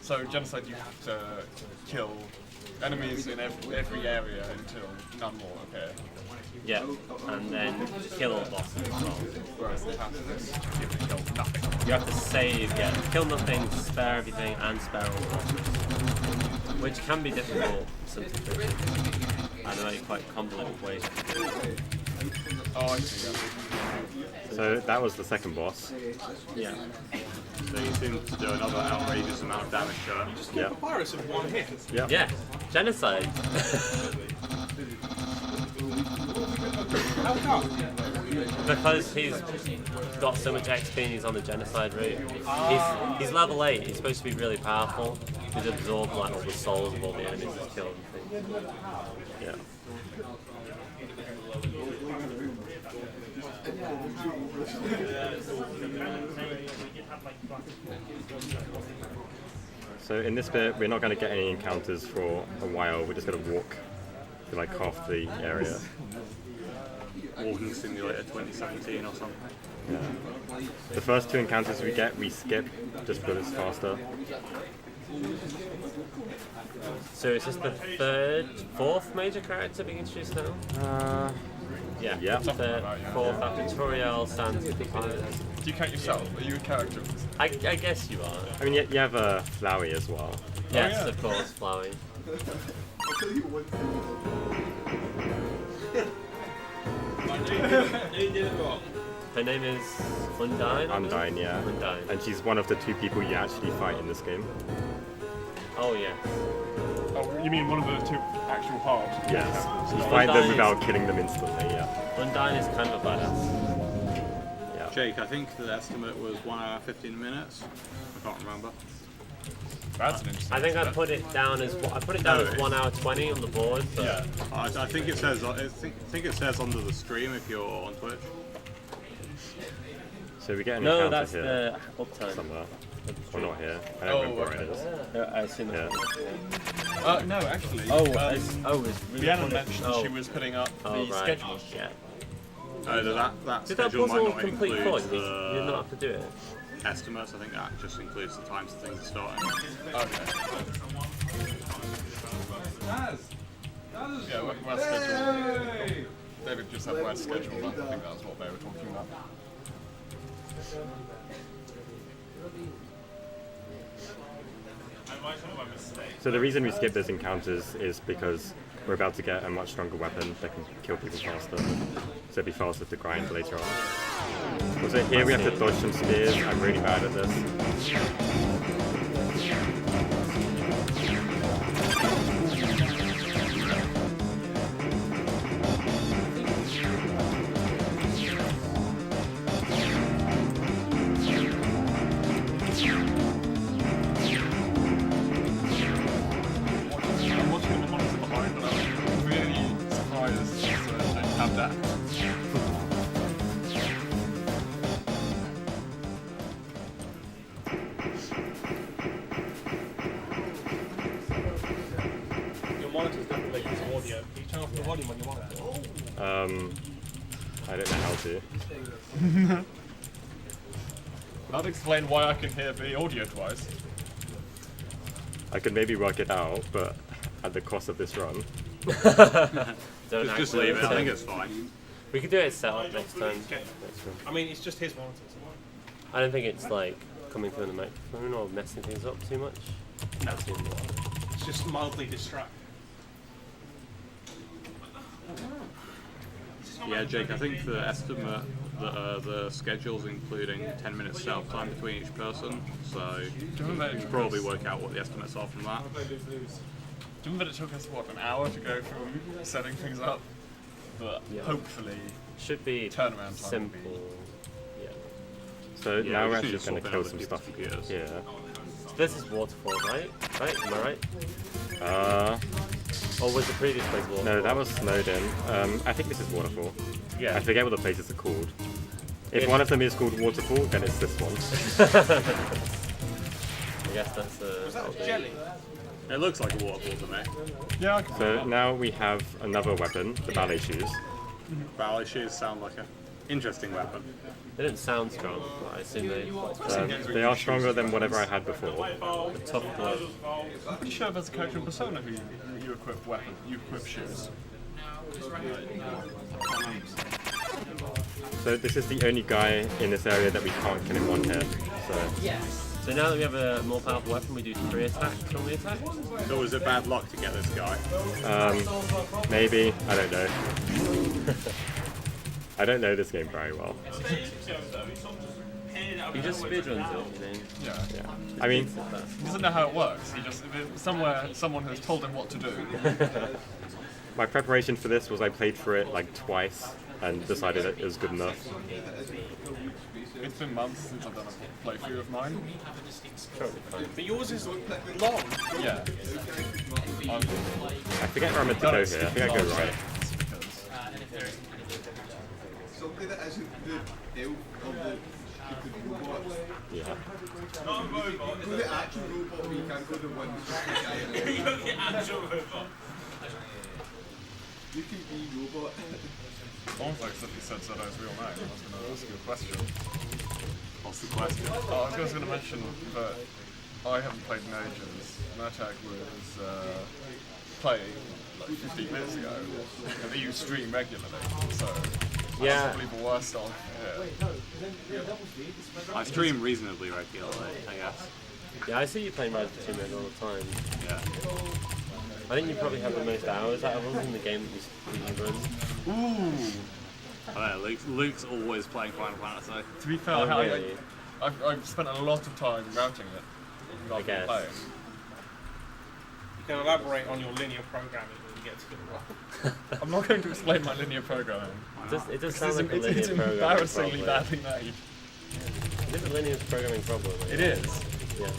S3: So, Genocide, you have to kill enemies in every area until none more appear.
S2: Yeah, and then kill all bosses as well.
S3: Whereas the Pacifist, you can kill nothing.
S2: You have to save, yeah, kill nothing, spare everything, and spare all bosses. Which can be difficult sometimes. I know it's quite complicated ways to do it.
S3: Oh, I see.
S1: So that was the second boss.
S2: Yeah.
S4: So you seem to do another outrageous amount of damage to it.
S1: Yeah.
S7: Papyrus in one hit.
S1: Yeah.
S2: Yeah, genocide.
S7: How come?
S2: Because he's got so much XP and he's on the genocide route. He's level 8, he's supposed to be really powerful. He's absorbed like all the souls of all the enemies he's killed and things.
S1: Yeah. So in this bit, we're not going to get any encounters for a while. We're just going to walk to like half the area.
S4: Walking Simulator 2017 or something.
S1: Yeah. The first two encounters we skip just because it's faster.
S2: So is this the fourth major character being introduced now? Yeah.
S1: Yeah.
S2: Third, fourth after Toriel, Sans, and Papyrus.
S3: Do you count yourself? Are you a character?
S2: I guess you are.
S1: I mean, you have Flowey as well.
S2: Yes,
S3: yeah.
S2: of course, Flowey. Her name is Undyne?
S1: Undyne, yeah.
S2: Undyne.
S1: And she's one of the two people you actually fight in this game.
S2: Oh, yeah.
S3: Oh, you mean one of the two actual parts?
S1: Yes. You
S2: Undyne
S1: fight them
S2: is-
S1: without killing them instantly, yeah.
S2: Undyne is kind of a badass.
S1: Yeah.
S4: Jake, I think the estimate was 1 hour 15 minutes. I can't remember.
S3: That's an interesting.
S2: I think I put it down as 1 hour 20 on the board. But
S3: Yeah.
S4: I think it says think it says under the stream if you're on Twitch.
S1: So we get an
S2: No,
S1: encounter
S2: that's
S1: here
S2: the uptime.
S1: somewhere. Or not here. I don't remember where it is.
S2: I assume
S1: Yeah.
S2: that's
S3: No, actually.
S2: it's really
S3: Rhiannon
S2: funny.
S3: mentioned
S2: Oh.
S3: she was putting up
S2: Oh,
S3: the
S2: right.
S3: schedule.
S2: Yeah.
S4: That
S2: Did that
S4: schedule might
S2: puzzle
S4: not
S2: complete
S4: include
S2: fully? You did not have to do it.
S4: estimates. I think that just includes the times that things are starting.
S3: Okay. Yeah, where's schedule? David just said where's schedule. I think that's what they were talking about.
S1: So the reason we skip those encounters is because we're about to get a much stronger weapon that can kill people faster. So it'd be faster to grind later on. Also here we have to dodge some spears. I'm really bad at this.
S3: I'm watching the monitor behind and I'm really surprised that they have that.
S7: volume when you want it.
S1: I don't know how to.
S3: That'd explain why I can hear the audio twice.
S1: I could maybe work it out, but at the cost of this run.
S2: Don't
S4: Just
S2: actually
S4: leave it. I think
S2: pretend.
S4: it's fine.
S2: We could do it set up next time.
S7: I mean, it's just his monitors.
S2: I don't think it's like coming through the microphone or messing things up too much.
S7: No. It's just mildly distracting.
S4: Yeah, Jake, I think the estimate that the schedule's including 10 minutes setup time between each person, so you can probably work out what the estimates are from that.
S3: Do you remember it took us, what, an hour to go from setting things up? But
S2: Yeah.
S3: hopefully,
S2: Should be
S3: turnaround time
S2: simple.
S3: will
S2: Yeah.
S1: So
S4: Yeah,
S1: now
S4: we
S1: we're
S4: just need
S1: actually
S4: to
S1: going
S4: swap
S1: to
S4: it
S1: kill
S4: out
S1: some
S4: with
S1: stuff
S4: people's
S1: here.
S2: So this is waterfall, right? Right? Am I right? Or was the previous place waterfall?
S1: No, that was Snowden. I think this is Waterfall.
S2: Yeah.
S1: I forget what the places are called. If
S2: Yeah.
S1: one of them is called Waterfall, then it's this one.
S2: I guess that's the.
S7: Was that jelly?
S4: It looks like a waterfall to me.
S3: Yeah, I can
S1: So now we have another weapon, the ballet shoes.
S4: Ballet shoes sound like an interesting weapon.
S2: They didn't sound strong, but I assume they.
S1: They are stronger than whatever I had before.
S2: A tough blow.
S3: I'm pretty sure there's a character in Persona who you equip weapon, you equip shoes.
S1: So this is the only guy in this area that we can't kill in one hit. So
S2: So now that we have a more powerful weapon, we do 3 attacks when we attack.
S4: So was it bad luck to get this guy?
S1: maybe, I don't know. I don't know this game very well.
S2: He just speedruns it, you know.
S3: Yeah.
S1: Yeah. I mean,
S3: He doesn't know how it works. He just someone has told him what to do.
S1: my preparation for this was I played through it like twice and decided that it was good enough.
S3: It's been months since I've done a playthrough of mine.
S7: But yours is long.
S3: Yeah.
S1: I forget where I'm meant to go here. I think I go right.
S9: Something that isn't the elf of the stupid robot.
S1: Yeah.
S9: Go the actual robot, but you can't go the one that's just the guy in it.
S7: You got the actual robot.
S9: You can be robot.
S3: Almost like somebody said Zodo's real name. I was going to ask you a question.
S4: What's the question?
S3: I was going to mention that I haven't played in ages. Murtag was playing like 15 minutes ago, and you stream regularly, so
S2: Yeah.
S3: probably the worst off. Yeah.
S4: I stream reasonably regularly, I guess.
S2: Yeah, I see you playing Rise of Tomb Raider all the time.
S4: Yeah.
S2: I think you probably have the most hours out of us in the game that you run.
S3: Ooh.
S4: I don't know, Luke's always playing Final Fantasy.
S3: To be fair,
S2: Oh, really?
S3: I've spent a lot of time routing it. rather than
S2: guess.
S3: playing.
S7: You can elaborate on your linear programming when you get to the role.
S3: I'm not going to explain my linear programming.
S2: It does sound like a linear
S3: It's
S2: programming
S3: embarrassingly
S2: problem.
S3: badly made.
S2: Is it a linear programming problem?
S3: It is.
S2: Yeah.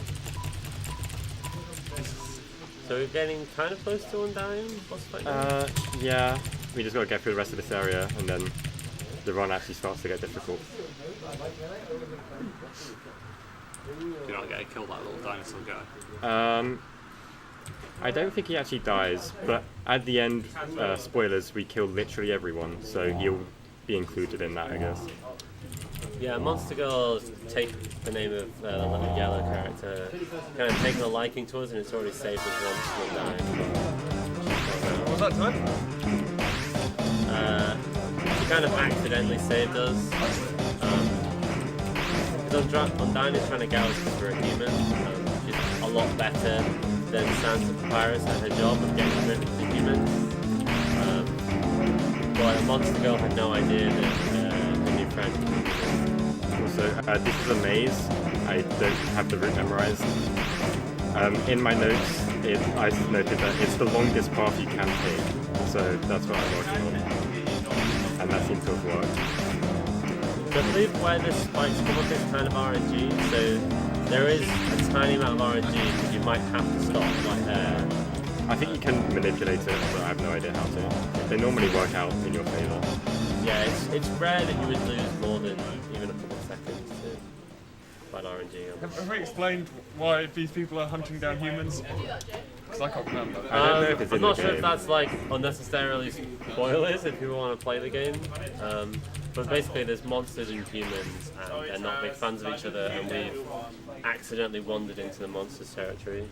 S2: So we're getting kind of close to Undying? What's fight?
S1: Yeah, we just got to get through the rest of this area and then the run actually starts to get difficult.
S4: Do not get to kill that little dinosaur guy.
S1: I don't think he actually dies, but at the end, spoilers, we kill literally everyone, so he'll be included in that, I guess.
S2: Yeah, Monster Girl's take the name of the little yellow character, kind of taken a liking to us, and it's already saved us once from Undying.
S3: What was that time?
S2: She kind of accidentally saved us. Because Undying is trying to get us for a human. She's a lot better than Sansa Papyrus at her job of getting rid of the humans. But Monster Girl had no idea that her new friend.
S1: Also, this is a maze. I don't have the route memorized. In my notes, I noted that it's the longest path you can take, so that's what I'm working on. And that seems to have worked.
S2: So I believe where the spikes come up is kind of RNG, so there is a tiny amount of RNG because you might have to stop right there.
S1: I think you can manipulate it, but I have no idea how to. They normally work out in your favour.
S2: Yeah, it's rare that you would lose more than even a couple of seconds to fight RNG.
S3: Have we explained why these people are hunting down humans? Because I can't remember.
S1: I don't know if it's
S2: I'm
S1: in
S2: not
S1: the
S2: sure if
S1: game.
S2: that's like unnecessarily spoilers if people want to play the game. But basically, there's monsters and humans, and they're not big fans of each other, and we've accidentally wandered into the monsters' territory.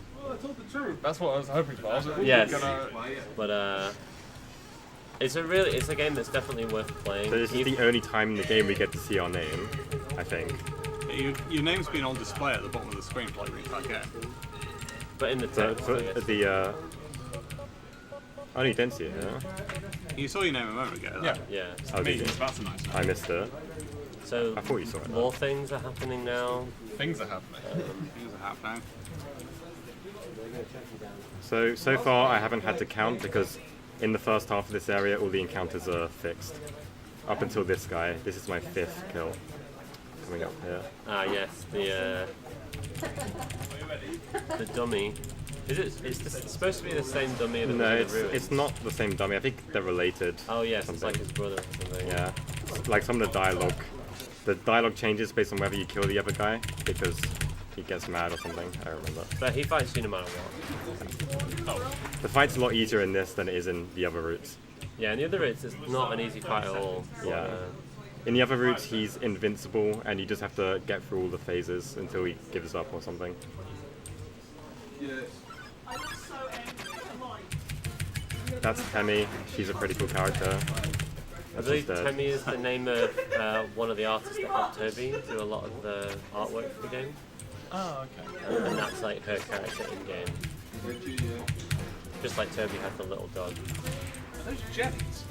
S3: That's what I was hoping for. I was
S2: Yes.
S3: gonna...
S2: But it's a game that's definitely worth playing.
S1: So this is the only time in the game we get to see our name, I think.
S4: Your name's been on display at the bottom of the screen for like the entire game.
S2: But in the
S1: So
S2: text,
S1: for
S2: I guess.
S1: the oh, you didn't see it, yeah?
S4: You saw your name a moment ago.
S3: Yeah.
S2: Yeah.
S1: Oh,
S3: Me,
S1: did you?
S3: that's a nice name.
S1: I missed it.
S2: So
S1: I thought you saw it.
S2: more things are happening now.
S3: Things are happening.
S4: Things are happening.
S1: So far I haven't had to count because in the first half of this area all the encounters are fixed. Up until this guy. This is my 5th kill. Coming up here.
S2: Ah, yes, the dummy. Is it? It's supposed to be the same dummy that
S1: No,
S2: was in the ruins.
S1: it's not the same dummy. I think they're related.
S2: Oh yes,
S1: something.
S2: it's like his brother or something.
S1: Yeah. Like some of the dialogue. The dialogue changes based on whether you kill the other guy because he gets mad or something. I don't remember.
S2: But he fights you no matter what.
S1: The fight's a lot easier in this than it is in the other routes.
S2: Yeah, and the other routes it's not an easy fight at all.
S1: Yeah. In the other routes, he's invincible, and you just have to get through all the phases until he gives up or something. That's Temmie. She's a pretty cool character.
S2: I believe Temmie is the name of one of the artists that helped Toby do a lot of the artwork for the game.
S3: Oh, okay.
S2: And that's like her character in game. Just like Toby had the little dog.
S7: Are those jellies?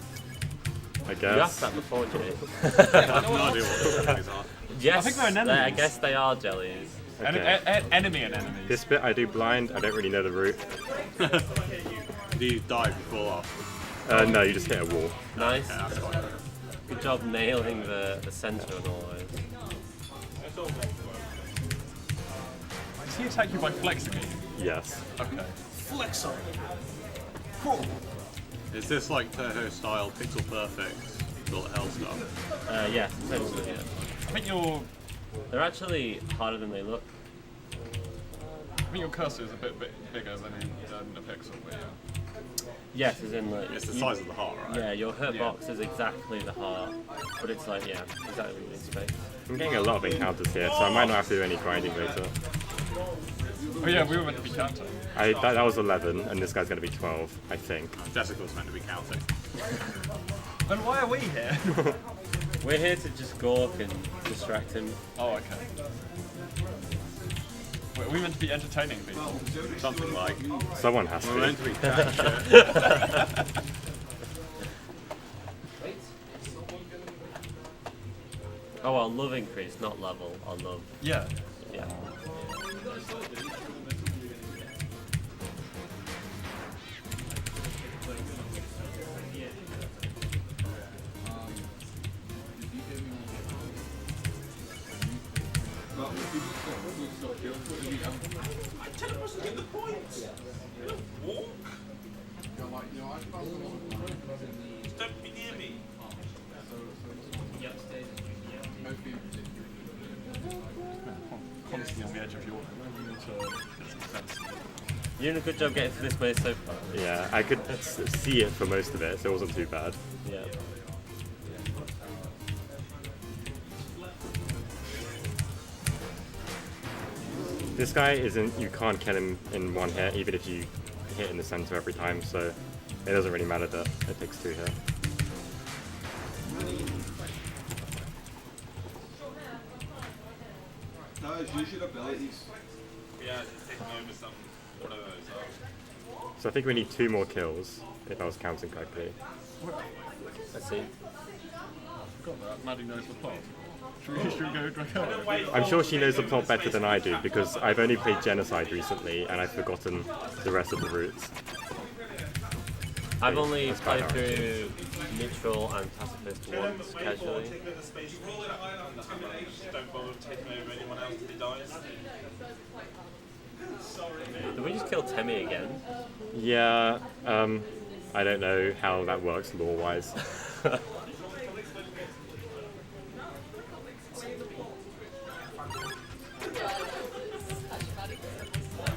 S1: I
S2: You asked
S1: guess.
S2: that before, Jay.
S4: I have no idea what the things are.
S2: Yes,
S3: I think they're anemones.
S2: I guess they are jellies.
S1: Okay.
S3: Enemy and enemies.
S1: This bit I do blind. I don't really know the route.
S4: Do you die before or
S1: No, you just hit a wall.
S2: Nice.
S4: yeah, that's fine.
S2: Good job nailing the centre and all those.
S3: Does he attack you by flexing at you?
S1: Yes.
S3: Okay.
S7: Flex on.
S4: Is this like Toho style pixel perfect bullet hell stuff?
S2: Yes, essentially, yeah.
S3: I think your
S2: They're actually harder than they look.
S3: cursor is a bit bigger than a pixel, but yeah.
S2: Yes, as in like...
S4: It's the size of the heart, right?
S2: Yeah, your hurt box is exactly the heart, but it's like, yeah, exactly what you expect.
S1: I'm getting a lot of encounters here, so I might not have to do any grinding later.
S3: Oh yeah, we were meant to be counting.
S1: That was 11, and this guy's going to be 12, I think.
S4: Jessica's meant to be counting.
S3: Then why are we here?
S2: We're here to just gawk and distract him.
S3: Oh, okay. Wait, are we meant to be entertaining people?
S4: Something like.
S1: Someone has
S4: We're meant
S1: to.
S4: to be chatting shit.
S2: Oh, our love increase, not level, our love.
S3: Yeah.
S2: Yeah.
S7: I'm telling us to get the points. Walk. Just don't be near me.
S3: Constantly on the edge of your to get some sense.
S2: You're doing a good job getting through this way so far.
S1: Yeah, I could see it for most of it, so it wasn't too bad.
S2: Yeah.
S1: This guy isn't, you can't kill him in one hit, even if you hit in the center every time, so it doesn't really matter that it takes 2 hits.
S9: Guys, use your abilities.
S7: Yeah, just taking over some. One of those.
S1: So I think we need 2 more kills, if I was counting correctly.
S2: Let's see.
S3: Forgot that. Maddie knows the plot. Should we go Draco?
S1: I'm sure she knows the plot better than I do, because I've only played Genocide recently, and I've forgotten the rest of the routes.
S2: I've only
S1: That's
S2: played
S1: quite hard.
S2: through neutral and pacifist once, casually.
S7: Don't bother taking over anyone else if he dies.
S2: Did we just kill Temmie again?
S1: Yeah, I don't know how that works lore-wise.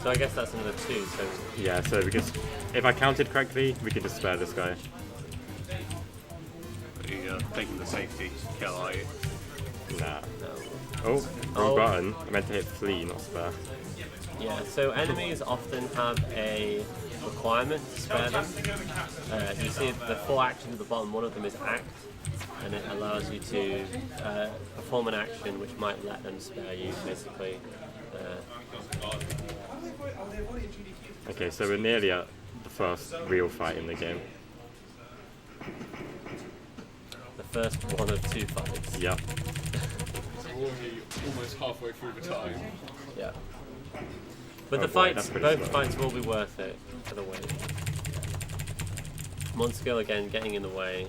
S2: So I guess that's another 2. So
S1: Yeah, so because if I counted correctly, we could just spare this guy.
S4: You're taking the safety kill, are you?
S1: Nah.
S2: no.
S1: Oh, wrong
S2: Oh.
S1: button. I meant to hit flee, not spare.
S2: Yeah. So enemies often have a requirement to spare them. You see the 4 actions at the bottom. One of them is act, and it allows you to perform an action which might let them spare you, basically.
S1: Okay, so we're nearly at the first real fight in the game.
S2: The first one of 2 fights.
S1: Yep.
S3: We're already almost halfway through the time.
S2: Yeah. But
S1: Oh
S2: the
S1: boy,
S2: fights,
S1: that's pretty
S2: both
S1: slow.
S2: fights will be worth it for the win. Monskill again getting in the way.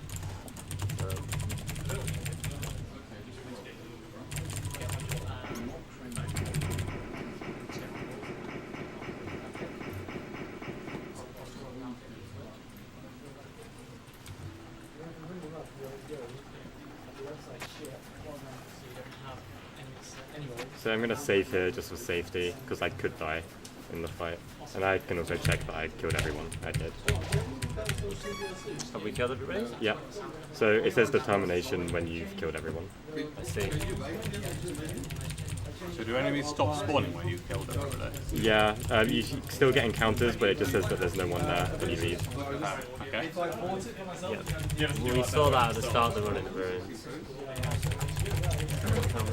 S1: So I'm gonna save here just for safety, because I could die in the fight. And I can also check that I killed everyone. I did.
S2: Have we killed everybody?
S1: Yep. So it says determination when you've killed everyone.
S2: I see.
S4: So do enemies stop spawning when you've killed everybody?
S1: Yeah, you still get encounters, but it just says that there's no one there when you leave.
S4: Okay.
S2: Yeah. We saw that at the start of the run in the ruins.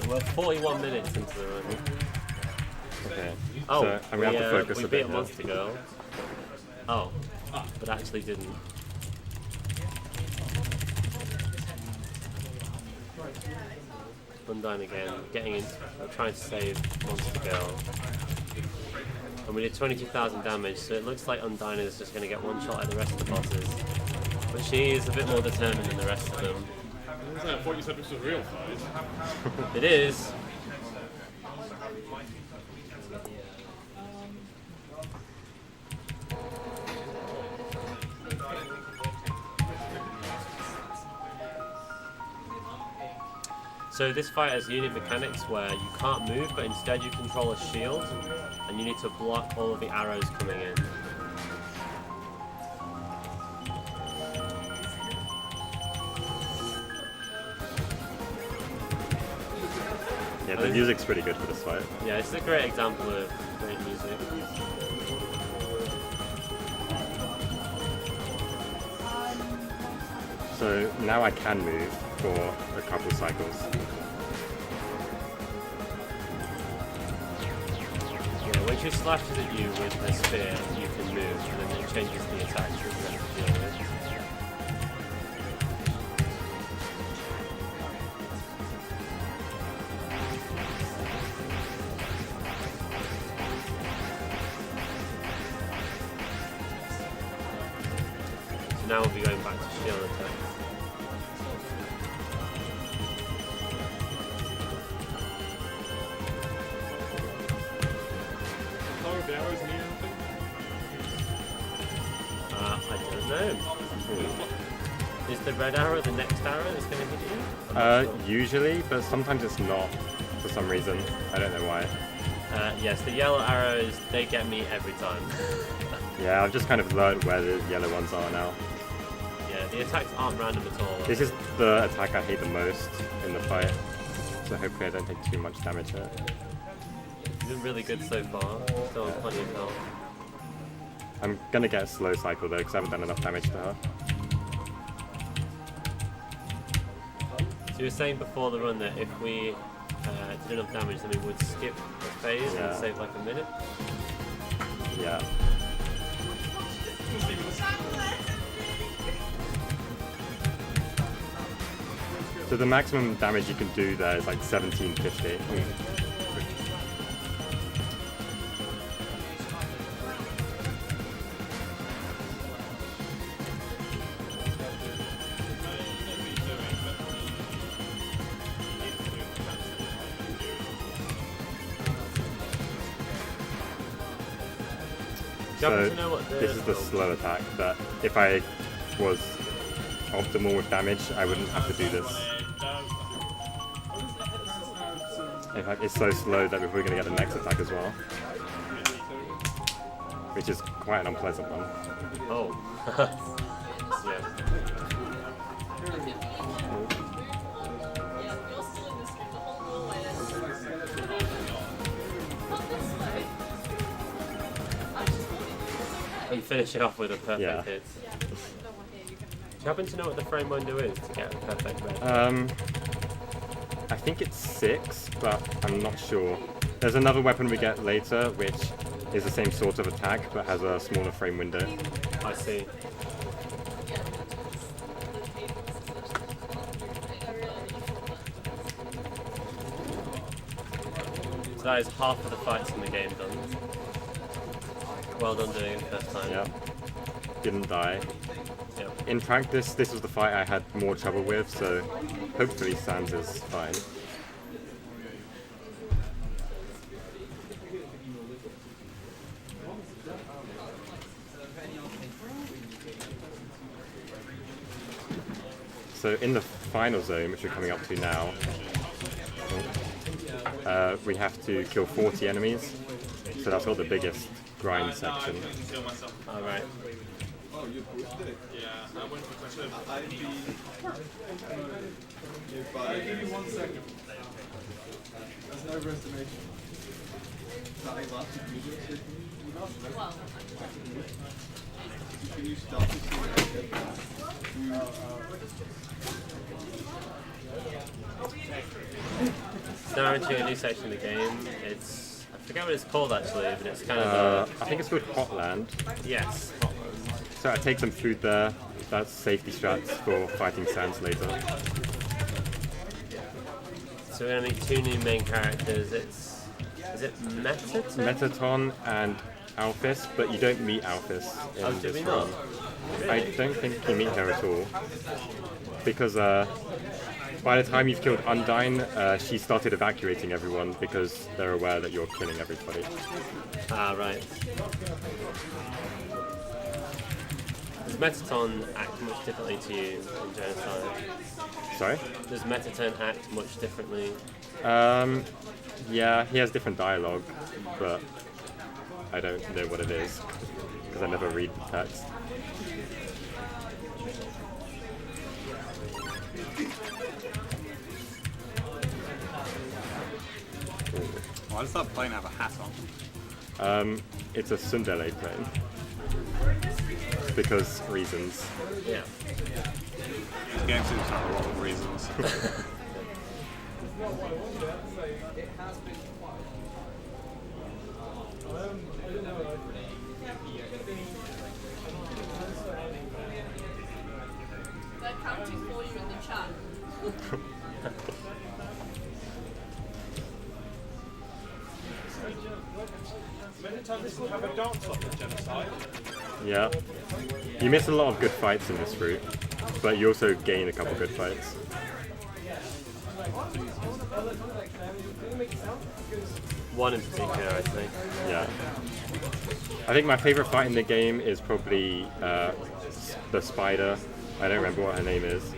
S2: We're 41 minutes into the run.
S1: Okay.
S2: Oh,
S1: so I'm gonna have to focus
S2: we
S1: a
S2: beat
S1: bit
S2: a
S1: here.
S2: monster girl. Oh, but actually didn't. Undyne again, getting in, trying to save monster girl. And we did 22,000 damage, so it looks like Undyne is just going to get one shot at the rest of the bosses. But she is a bit more determined than the rest of them.
S3: I thought you said this was a real fight.
S2: It is. So this fight has unit mechanics where you can't move, but instead you control a shield, and you need to block all of the arrows coming in.
S1: Yeah, the music's pretty good for this fight.
S2: Yeah, it's a great example of great music.
S1: So now I can move for a couple cycles.
S2: Yeah, when she slashes at you with the spear, you can move, and then it changes the attack you have to deal with. So now we'll be going back to shield attack.
S3: Oh, the arrows mean anything?
S2: I don't know. Is the red arrow the next arrow that's going to hit you?
S1: Usually, but sometimes it's not for some reason. I don't know why.
S2: Yes, the yellow arrows, they get me every time.
S1: Yeah, I've just kind of learned where the yellow ones are now.
S2: Yeah, the attacks aren't random at all.
S1: This is the attack I hate the most in the fight. So hopefully I don't take too much damage here.
S2: It's been really good so far. Still on plenty of health.
S1: I'm gonna get a slow cycle though, because I haven't done enough damage to her.
S2: So you were saying before the run that if we did enough damage, then we would skip a phase
S1: Yeah.
S2: and save like a minute.
S1: Yeah. So the maximum damage you can do there is like 1750.
S2: Do you happen
S1: So
S2: to know what the...
S1: this is the slow attack that if I was optimal with damage, I wouldn't have to do this. In fact, it's so slow that we're going to get the next attack as well. which is quite an unpleasant one.
S2: Oh. Yeah.
S6: Yeah, you're still in this game, the whole doorway is. Not this way. I just thought it was okay.
S2: And finish it off with a perfect
S1: Yeah.
S2: hit.
S6: Yeah, no one here, you can
S2: Do you happen to know what the frame window is to get a perfect red?
S1: I think it's 6, but I'm not sure. There's another weapon we get later, which is the same sort of attack, but has a smaller frame window.
S2: I see. So that is half of the fights in the game done. Well done doing it first time.
S1: Yeah. Didn't die.
S2: Yep.
S1: In practice, this was the fight I had more trouble with, so hopefully Sans is fine. So in the final zone, which we're coming up to now, we have to kill 40 enemies. So that's got the biggest grind section.
S2: Alright.
S9: Oh, you posted it?
S7: Yeah, I went for question.
S9: I'd be... Give me 1 second. That's no overestimation. Nothing last video.
S6: well,
S9: Can you stop it?
S2: So now we're entering a new section of the game. It's, I forget what it's called actually, but it's kind of
S1: I think it's called Hotland.
S2: yes.
S1: So I take some food there. That's safety strats for fighting Sans later.
S2: So we're gonna meet 2 new main characters. Is it Metaton?
S1: Metaton and Alphys, but you don't meet Alphys in
S2: Oh, do
S1: this
S2: we
S1: run.
S2: not?
S1: I don't think you meet her at all. Because by the time you've killed Undyne, she started evacuating everyone because they're aware that you're killing everybody.
S2: Ah, right. Does Metaton act much differently to you in Genocide?
S1: Sorry?
S2: Does Metaton act much differently?
S1: Yeah, he has different dialogue, but I don't know what it is because I never read the text.
S4: Why does that plane have a hat on?
S1: It's a Sundele plane. Because reasons.
S2: Yeah.
S4: This game seems to have a lot of reasons.
S6: they're counting for you in the chat.
S7: Metaton doesn't have a dance off in Genocide.
S1: Yeah. You miss a lot of good fights in this route, but you also gain a couple good fights.
S2: One in particular, I think.
S1: Yeah. I think my favorite fight in the game is probably the spider. I don't remember what her name is.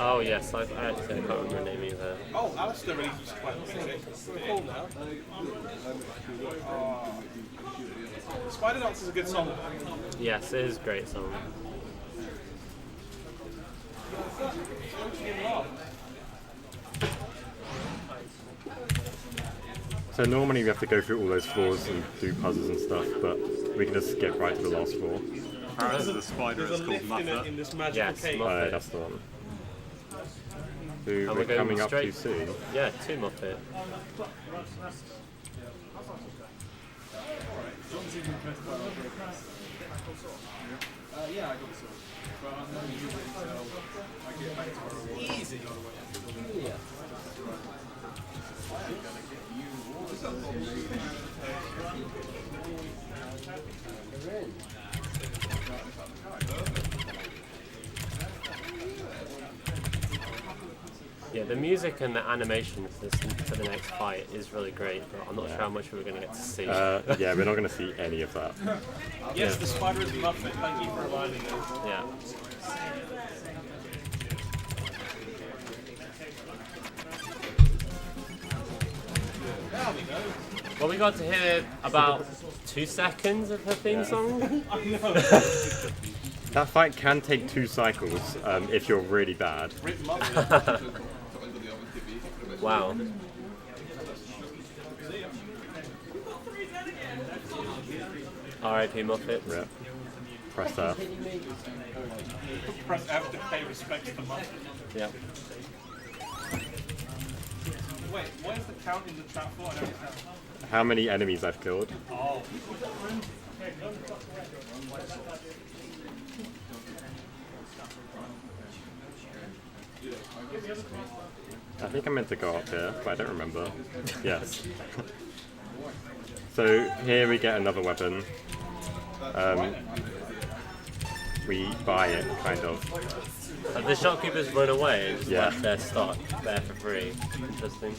S2: Oh yes, I actually can't remember her name either.
S7: Oh, Alistair really used to quite music. Cool now. Spider Dance is a good song.
S2: Yes, it is a great song.
S1: So normally we have to go through all those floors and do puzzles and stuff, but we can just skip right to the last floor.
S4: Apparently the spider
S7: There's
S4: is
S7: a
S4: called
S7: lift
S4: Muffet.
S7: in this magical
S2: Yes,
S7: cave.
S2: Muffet.
S1: Oh, that's the one. Who
S2: And
S1: we're
S2: we're going
S1: coming up
S2: straight-
S1: to soon.
S2: Yeah, 2 Muppet.
S9: Yeah, I got the sword. But I'm not using it until I get back to where I was. Easy.
S2: Yeah, the music and the animation for the next fight is really great, but I'm not sure how much we're going to get to see.
S1: Yeah, we're not going to see any of that.
S7: Yes, the spider is Muffet. Thank you for reminding me.
S2: Yeah. Well, we got to hear about 2 seconds of her theme song.
S1: That fight can take 2 cycles if you're really bad.
S2: Wow. R.I.P. Muppet.
S1: Rip. Press F.
S7: Press F to pay respects to Muppet.
S2: Yeah.
S7: Wait, what is the count in the chat for? I don't understand.
S1: How many enemies I've killed?
S7: Oh.
S1: I think I meant to go up here, but I don't remember. Yes. So here we get another weapon. We buy it, kind of.
S2: Have the shopkeepers run away and just
S1: Yeah.
S2: left their stock there for free? Interesting.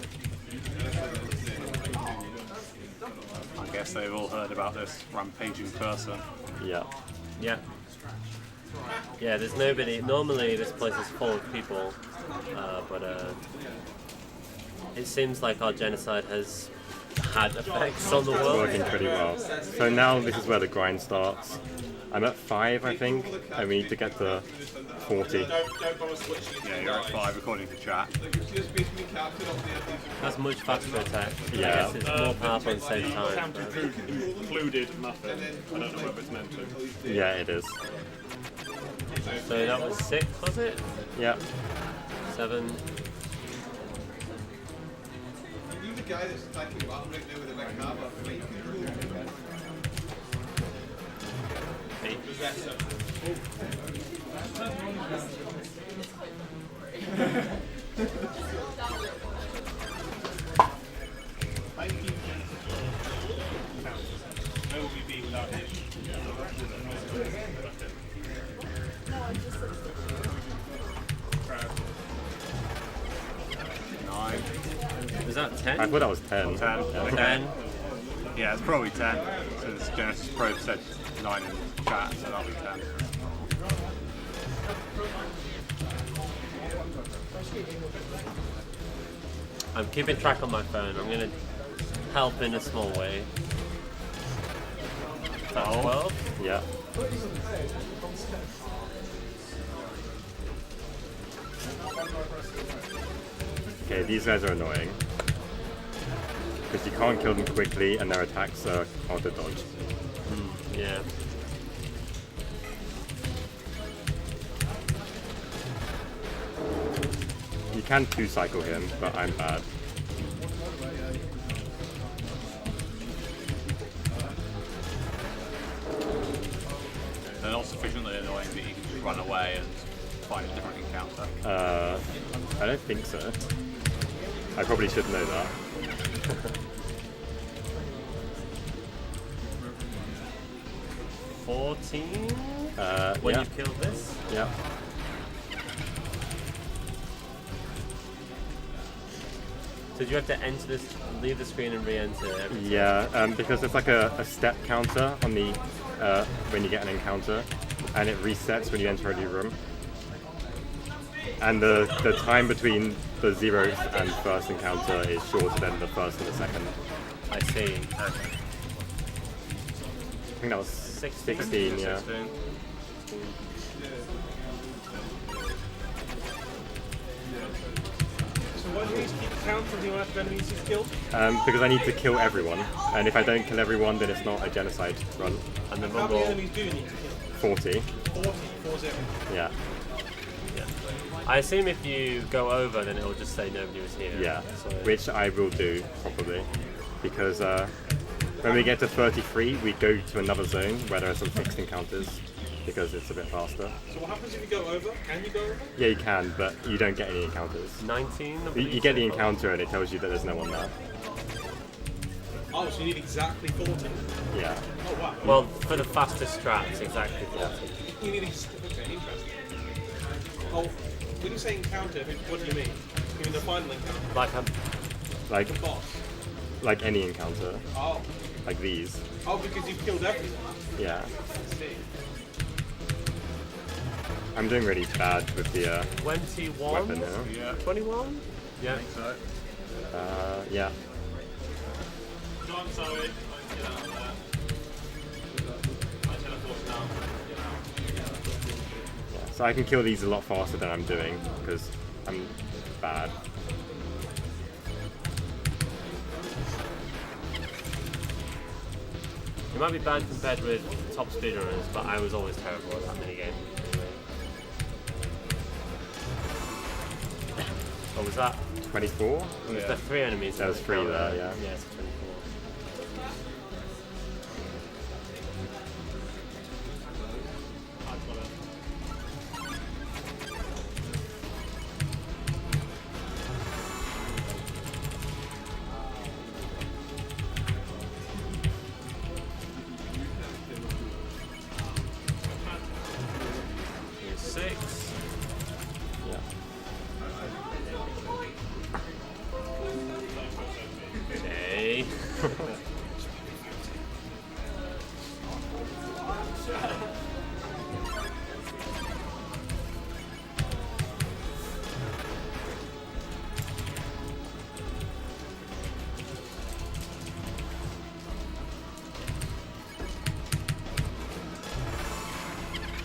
S4: I guess they've all heard about this rampaging person.
S1: Yeah.
S2: Yeah. Yeah, there's nobody. Normally this place is full of people, but it seems like our genocide has had effects on the
S1: It's
S2: world.
S1: working pretty well. So now this is where the grind starts. I'm at 5, I think, and we need to get to 40.
S4: Yeah, you're at 5 according to chat.
S2: That's much faster attack.
S1: Yeah.
S2: I guess it's more powerful at the same time.
S3: Counter included muffin. I don't know whether it's meant to.
S1: Yeah, it is.
S2: So that was 6, was it?
S1: Yeah.
S2: 7.
S9: You the guy that's attacking battle right now with a big hammer.
S2: 8.
S7: Where will we be without him?
S4: 9.
S2: Was that
S1: I
S2: 10?
S1: thought that was 10.
S4: 10. Okay.
S2: 10.
S4: Yeah, it's probably 10. Since Genesis Pro said 9 in chat, so that'll be 10.
S2: I'm keeping track on my phone. I'm gonna help in a small way. That's 12.
S1: Yeah. Okay, these guys are annoying. Because you can't kill them quickly and their attacks are hard to dodge.
S2: Yeah.
S1: You can 2-cycle him, but I'm bad.
S4: They're not sufficiently annoying that you can just run away and find a different encounter.
S1: I don't think so. I probably should know that.
S2: When
S1: Yeah.
S2: you've killed this?
S1: Yeah.
S2: So do you have to enter this, leave the screen and re-enter every time?
S1: Yeah, because there's like a step counter on the when you get an encounter, and it resets when you enter a new room. And the time between the 0th and first encounter is shorter than the first and the second.
S2: I see. Okay.
S1: I think that was 16, yeah.
S4: 16.
S7: So why do you need to keep count of the amount of enemies you've killed?
S1: Because I need to kill everyone, and if I don't kill everyone, then it's not a genocide run.
S2: And then
S7: How many
S2: we'll
S7: enemies do you need to kill?
S1: 40,
S7: 40, 40.
S1: yeah.
S2: I assume if you go over, then it'll just say nobody was here.
S1: Yeah,
S2: So,
S1: which I will do, probably, because when we get to 33, we go to another zone where there are some fixed encounters, because it's a bit faster.
S7: So what happens if you go over? Can you go over?
S1: Yeah, you can, but you don't get any encounters.
S2: 19? I
S1: You
S2: believe,
S1: get the
S2: so far.
S1: encounter and it tells you that there's no one there.
S7: Oh, so you need exactly 40.
S1: Yeah.
S7: Oh wow.
S2: Well, for the fastest strats, exactly 40.
S7: You need okay, interesting. Oh, when you say encounter, what do you mean? You mean the final encounter?
S2: Like I'm
S1: Like
S7: The boss?
S1: like any encounter,
S7: Oh.
S1: like these.
S7: Oh, because you've killed everyone.
S1: Yeah.
S7: I see.
S1: I'm doing really bad with the
S2: 21?
S1: weapon here.
S4: Yeah,
S2: 21? Yeah.
S4: so
S1: Yeah.
S7: Sorry. Get out of there. I teleport now.
S1: Yeah, so I can kill these a lot faster than I'm doing because I'm bad.
S2: It might be bad compared with top speedrunners, but I was always terrible at that minigame. What was that?
S1: 24?
S2: Was there 3 enemies?
S1: There was 3 there, yeah.
S2: Yeah, it's 24. Here's 6.
S1: Yeah.
S2: Okay.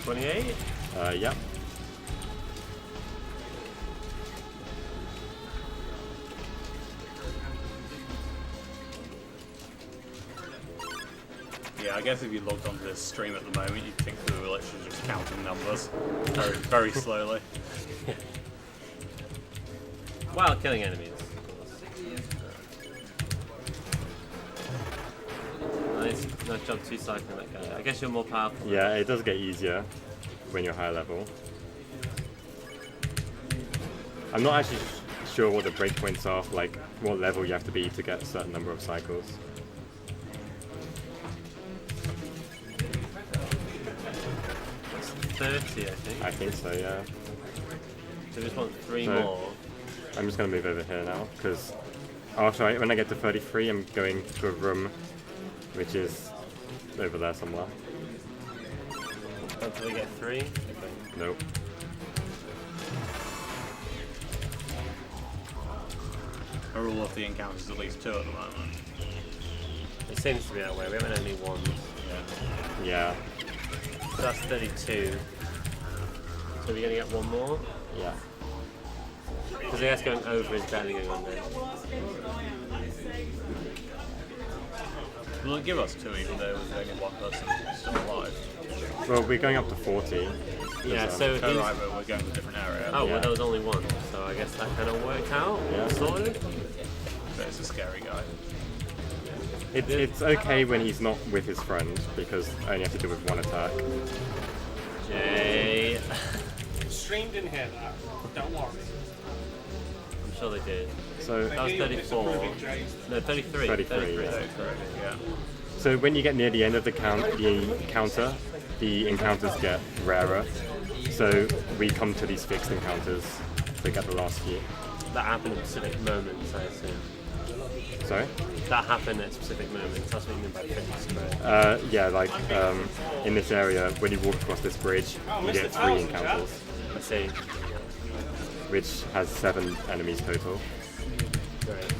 S2: $28?
S1: Yeah.
S4: Yeah, I guess if you logged onto this stream at the moment, you'd think we were literally just counting numbers very, very slowly.
S2: While killing enemies. Nice job 2 cycling that guy. I guess you're more powerful.
S1: Yeah, it does get easier when you're higher level. I'm not actually sure what the breakpoints are, for, like what level you have to be to get a certain number of cycles.
S2: It's 30, I think.
S1: I think so, yeah.
S2: So we just want 3
S1: So-
S2: more.
S1: I'm just going to move over here now, because when I get to 33, I'm going to a room which is over there somewhere.
S2: Until we get 3? Okay.
S1: Nope.
S4: Are all of the encounters at least 2 at the moment?
S2: It seems to be that way. We haven't had any 1s.
S1: Yeah.
S2: So that's 32. So we're going to get 1 more?
S1: Yeah.
S2: Because I guess going over is better than going under.
S4: Will it give us 2 even though there's only 1 person still alive?
S1: Well, we're going up to 40.
S2: Yeah, so
S4: Oh
S2: he's...
S4: right, but we're going to a different area.
S2: Oh,
S1: Yeah.
S2: well, there was only 1. So I guess that kind of worked out.
S1: Yeah.
S2: Sorted.
S4: But it's a scary guy.
S1: It's okay when he's not with his friend, because I only have to deal with 1 attack.
S2: Yay.
S7: Stream didn't hear that. Don't worry.
S2: I'm sure they did.
S1: So,
S2: That was 34. No, 33.
S1: 33, yeah.
S4: Yeah.
S1: So when you get near the end of the encounter, the encounters get rarer. So we come to these fixed encounters to get the last few.
S2: That happened at specific moments, I assume.
S1: Sorry?
S2: That happened at specific moments. That's what you mean by fixed, right?
S1: Yeah, like in this area, when you walk across this bridge, you get 3 encounters,
S2: I see.
S1: which has 7 enemies total.
S2: Great.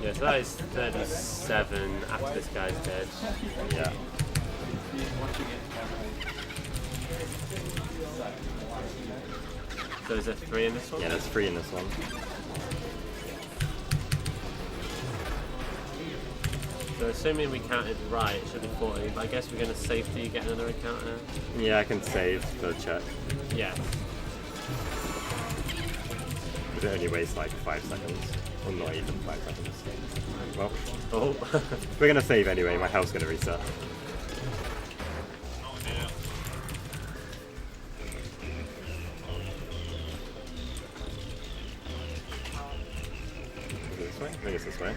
S2: Yeah, so that is 37 after this guy's dead.
S1: Yeah.
S2: So is there 3 in this one?
S1: Yeah, there's 3 in this one.
S2: So assuming we counted right, it should be 40, but I guess we're going to safety get another encounter.
S1: Yeah, I can save the check.
S2: Yeah.
S1: But it only wastes like 5 seconds. Or not even 5 seconds. Well,
S2: Oh.
S1: we're gonna save anyway, my health's gonna reset. Is it this way? I think it's this way.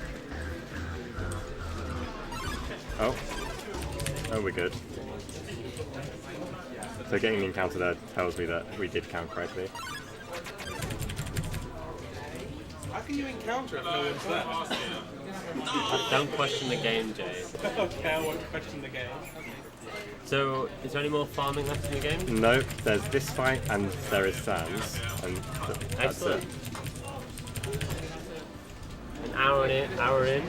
S1: Oh. Oh, we're good. So getting the encounter there tells me that we did count correctly.
S7: How can you encounter if no one's there?
S2: Don't question the game, Jay.
S7: Okay, I won't question the game.
S2: So, is there any more farming left in the game?
S1: No, there's this fight and there is Sans, and that's it.
S2: Excellent. An hour in.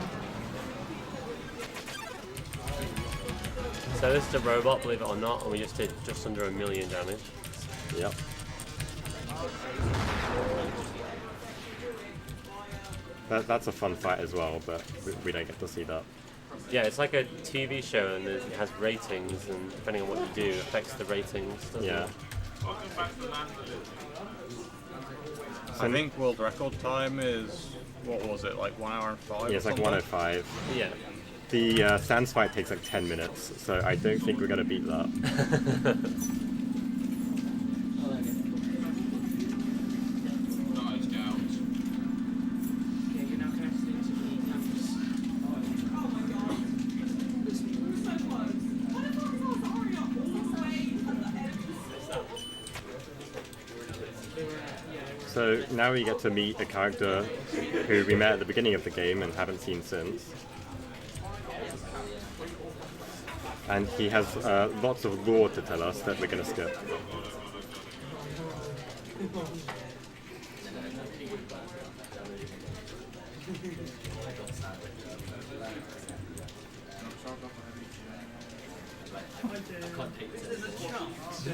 S2: So this is a robot, believe it or not, and we just did just under 1 million damage.
S1: Yep. That's a fun fight as well, but we don't get to see that.
S2: Yeah, it's like a TV show, and it has ratings, and depending on what you do, affects the ratings.
S1: Yeah.
S2: It?
S4: I think world record time is, what was it, like 1 hour and 5?
S1: Yeah, it's like 105.
S2: Yeah.
S1: The Sans fight takes like 10 minutes, so I don't think we're going to beat that. So now we get to meet a character who we met at the beginning of the game and haven't seen since. And he has lots of lore to tell us that we're going to skip.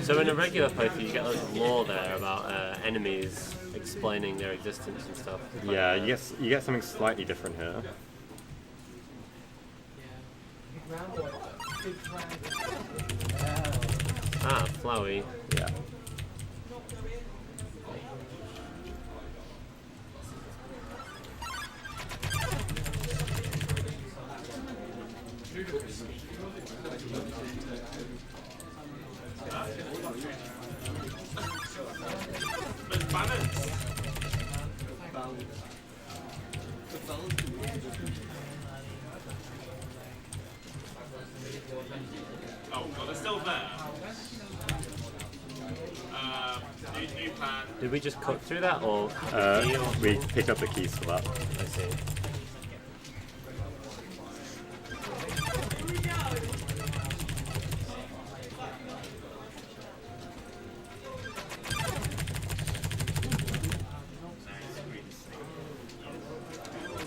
S2: So in a regular playthrough, you get loads of lore there about enemies explaining their existence and stuff.
S1: Yeah, you get something slightly different here.
S2: Ah, Flowey.
S1: Yeah.
S7: Oh, well, they're still there. New plan.
S2: Did we just cut through that, or
S1: We picked up the keys for that.
S2: I see.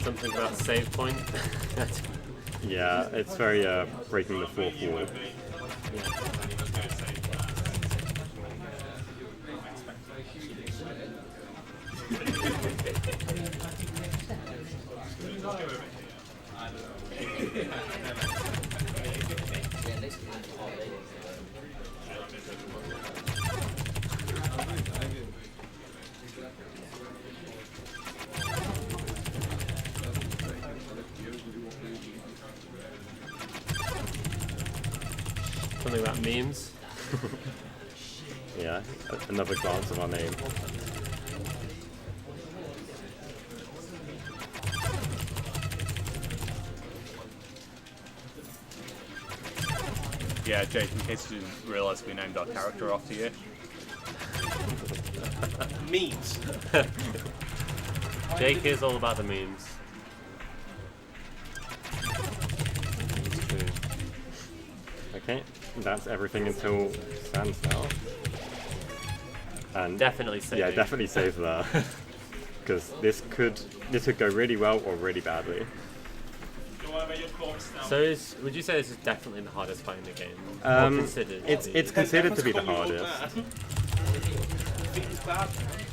S2: Something about save point.
S1: Yeah, it's very breaking the fourth wall.
S2: Something about memes.
S1: Yeah, another glance of our name.
S4: Yeah, Jake, in case you didn't realise, we named our character after you.
S7: Memes.
S2: Jake is all about the memes.
S1: Okay, that's everything until Sans now. And
S2: Definitely saving.
S1: yeah, definitely save there. Because this could go really well or really badly.
S2: So would you say this is definitely the hardest fight in the game? Or considered?
S1: It's considered to be the hardest.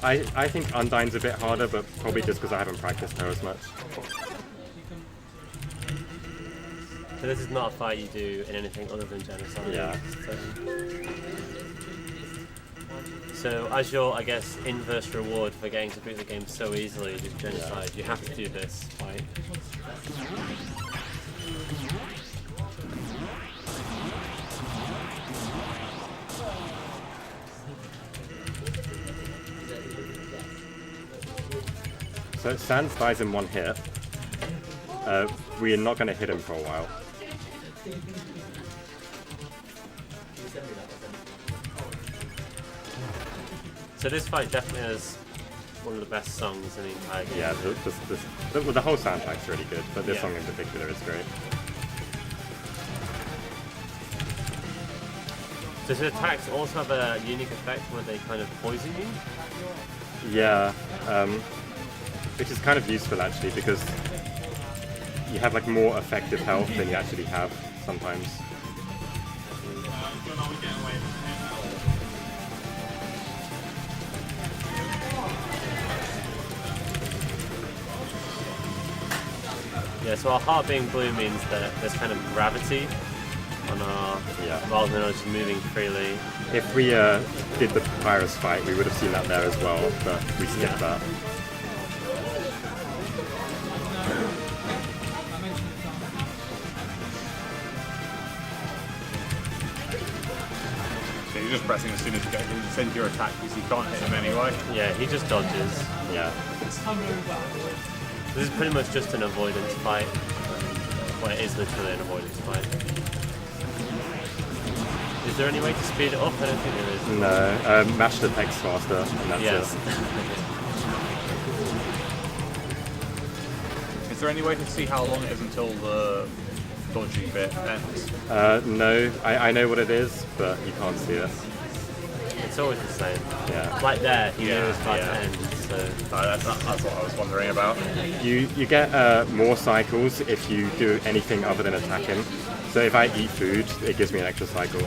S1: I think Undyne's a bit harder, but probably just because I haven't practiced her as much.
S2: So this is not a fight you do in anything other than Genocide?
S1: Yeah.
S2: So as your, I guess, inverse reward for getting to beat the game so easily with Genocide, you have to do this fight.
S1: So Sans dies in one hit. We are not going to hit him for a while.
S2: So this fight definitely has one of the best songs in the entire game.
S1: Yeah, the whole soundtrack's really good, but this
S2: Yeah.
S1: song in particular is great.
S2: Does the attacks also have a unique effect where they kind of poison you?
S1: Yeah, which is kind of useful actually because you have like more effective health than you actually have sometimes.
S2: Yeah, so our heart being blue means that there's kind of gravity on our, rather than us just moving freely.
S1: If we did the Papyrus fight, we would have seen that there as well, but we skipped that.
S4: So you're just pressing as soon as you get send your attack because you can't hit him anyway.
S2: Yeah, he just dodges.
S1: Yeah.
S2: This is pretty much just an avoidance fight. Well, it is literally an avoidance fight. Is there any way to speed it up? I don't think there is.
S1: No, mash the text faster, and that's
S2: Yes.
S1: it.
S4: Is there any way to see how long it is until the dodgy bit ends?
S1: No, I know what it is, but you can't see it.
S2: It's always the same.
S1: Yeah.
S2: Like there, he
S4: Yeah,
S2: knows about
S4: yeah.
S2: to end, so...
S4: That's what I was wondering about.
S1: You get more cycles if you do anything other than attacking. So if I eat food, it gives me an extra cycle.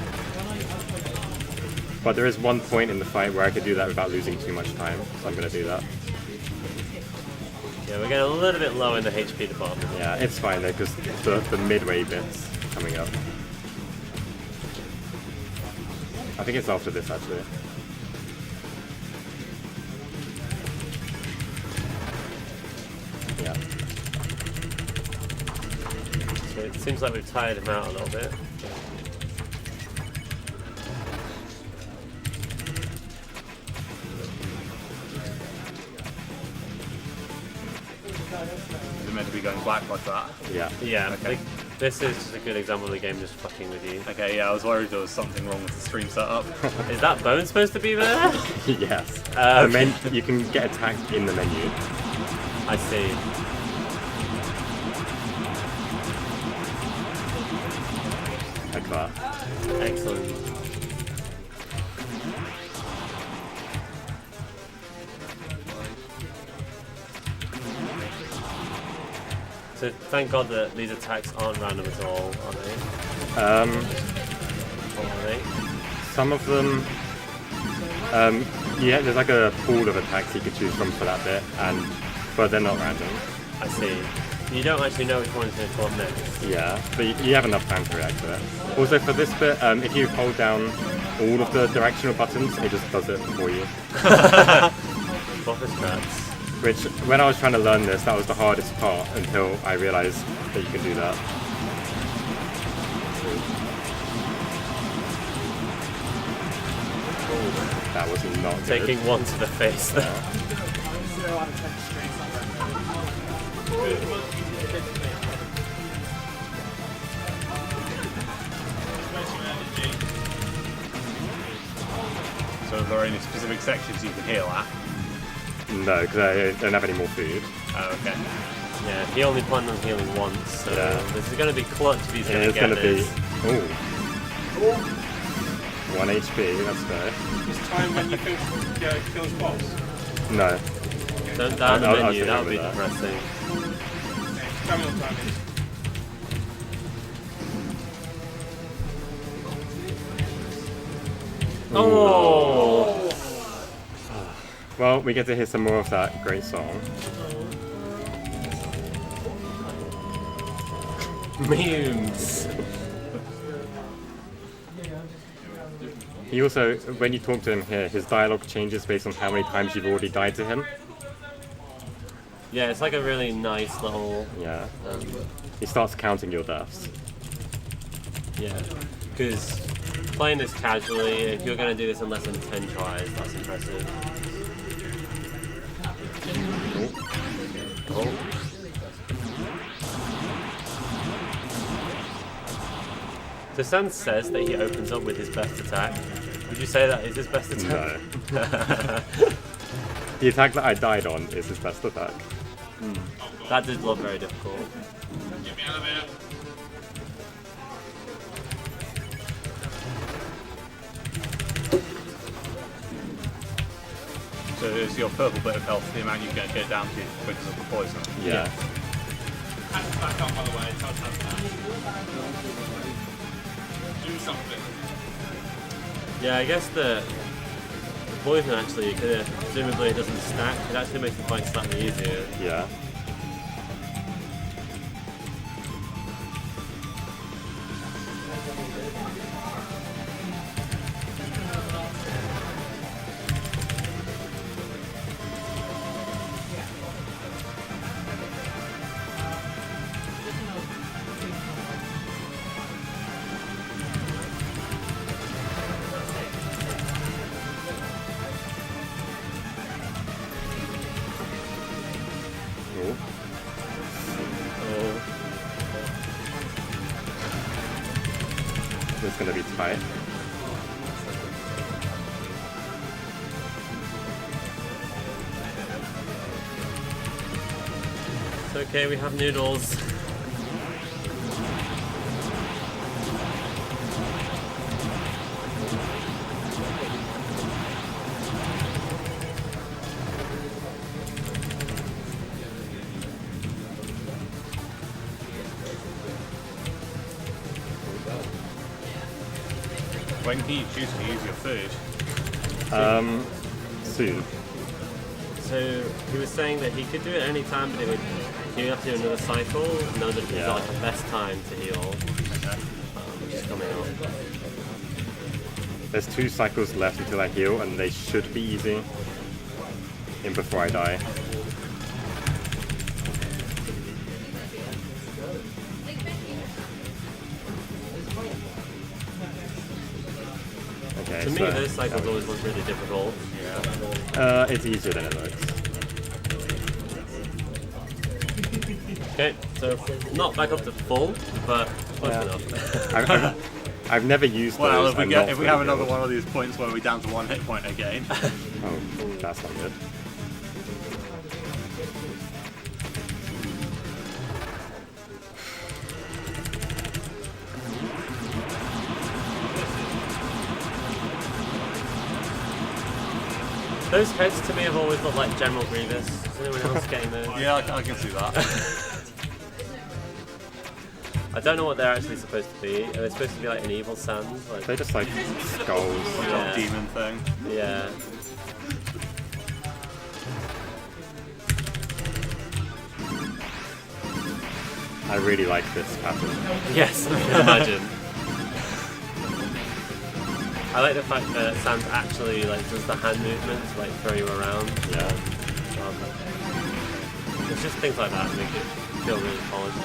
S1: But there is one point in the fight where I could do that without losing too much time, so I'm going to do that.
S2: Yeah, we're getting a little bit low in the HP department.
S1: Yeah, it's fine though, because the midway bit's coming up. I think it's after this actually. Yeah.
S2: So it seems like we've tired him out a little bit.
S4: Is it meant to be going black like that?
S1: Yeah.
S2: Yeah,
S4: Okay.
S2: this is just a good example of the game just fucking with you.
S4: Okay, yeah, I was worried there was something wrong with the stream setup.
S2: Is that bone supposed to be there?
S1: Yes.
S2: Okay.
S1: You can get attacked in the menu.
S2: I see.
S1: Like that.
S2: Excellent. So thank God that these attacks aren't random at all, are they? Or are they?
S1: Some of them, yeah, there's like a pool of attacks you could choose from for that bit, but they're not random.
S2: I see. You don't actually know which one's going to come up next.
S1: Yeah, but you have enough time to react to it. Also for this bit, if you hold down all of the directional buttons, it just does it for you.
S2: Buffer strats.
S1: Which, when I was trying to learn this, that was the hardest part until I realised that you can do that. Ooh, that was not good.
S2: Taking one to the face there.
S4: So are there any specific sections you can heal at?
S1: No, because I don't have any more food.
S4: Oh, okay.
S2: Yeah, he only planned on healing once, so
S1: Yeah.
S2: this is going to be clutch if he's going to
S1: It's
S2: get
S1: going to be...
S2: this.
S1: Ooh. 1 HP, that's fair.
S7: This time when you kill his boss.
S1: No.
S2: Don't down the
S1: I'll
S2: menu,
S1: take
S2: that would be
S1: over that.
S2: depressing.
S7: Tell me what time it is.
S2: Oh!
S1: Well, we get to hear some more of that great song.
S2: Memes!
S1: He also, when you talk to him here, his dialogue changes based on how many times you've already died to him.
S2: Yeah, it's like a really nice little...
S1: Yeah. He starts counting your deaths.
S2: Yeah, because playing this casually, if you're going to do this in less than 10 tries, that's impressive. Oh. So Sans says that he opens up with his best attack. Would you say that is his best attack?
S1: No. The attack that I died on is his best attack.
S2: That did look very difficult.
S7: Get me out of here.
S4: So is your purple bit of health the amount you get down to because of the poison?
S1: Yeah.
S7: Back up, by the way. Tell that. Do something.
S2: Yeah, I guess the poison actually, presumably it doesn't stack. It actually makes the fight slightly easier.
S1: Yeah. It's gonna be tight.
S2: It's okay, we have noodles.
S4: When can you choose to use your food?
S1: Soon.
S2: So he was saying that he could do it any time, but he would have to do another cycle. Know that he's got like the best time to heal, which is coming up.
S1: There's 2 cycles left until I heal, and they should be easy. In before I die. Okay,
S2: To me,
S1: so
S2: those cycles always look really difficult.
S1: it's easier than it looks.
S2: Okay, so not back up to full, but close enough.
S1: I've never used
S4: Well,
S1: those.
S4: if we have another one of these points where we're down to 1 hit point again.
S1: Oh, that's not good.
S2: Those heads to me have always looked like General Grievous. Is anyone else getting those?
S4: Yeah, I can see that.
S2: I don't know what they're actually supposed to be. Are they supposed to be like an evil sand? Like,
S1: They're just like skulls.
S2: Yeah.
S4: Demon thing.
S2: Yeah.
S1: I really like this pattern.
S2: Yes, I can imagine. I like the fact that Sans actually like does the hand movements to like throw you around.
S1: Yeah.
S2: It's just things like that make it feel really polished.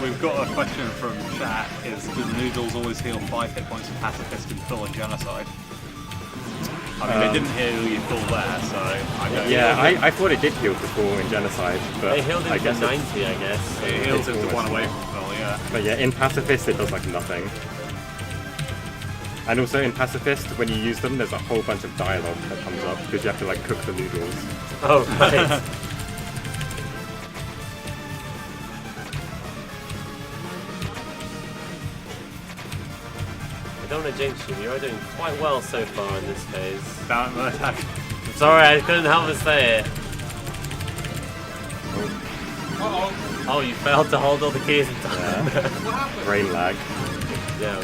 S4: We've got a question from chat. Is do the noodles always heal 5 hit points of pacifist in full and genocide? I mean, they didn't heal you full there, so I don't know.
S1: Yeah, I thought it did heal before in Genocide, but
S2: They healed
S1: I
S2: him
S1: guess
S2: to 90, I guess.
S4: It heals
S1: it's
S4: him to 1
S1: almost
S4: away
S1: not.
S4: from full, yeah.
S1: But yeah, in Pacifist it does like nothing. And also in Pacifist, when you use them, there's a whole bunch of dialogue that comes up because you have to like cook the noodles.
S2: Oh, right. I don't want to jinx you, you're doing quite well so far in this phase.
S4: Damn it, attack.
S2: I'm sorry, I couldn't help but say it. Oh, you failed to hold all the keys in time.
S1: Yeah. Brain lag.
S2: Yeah.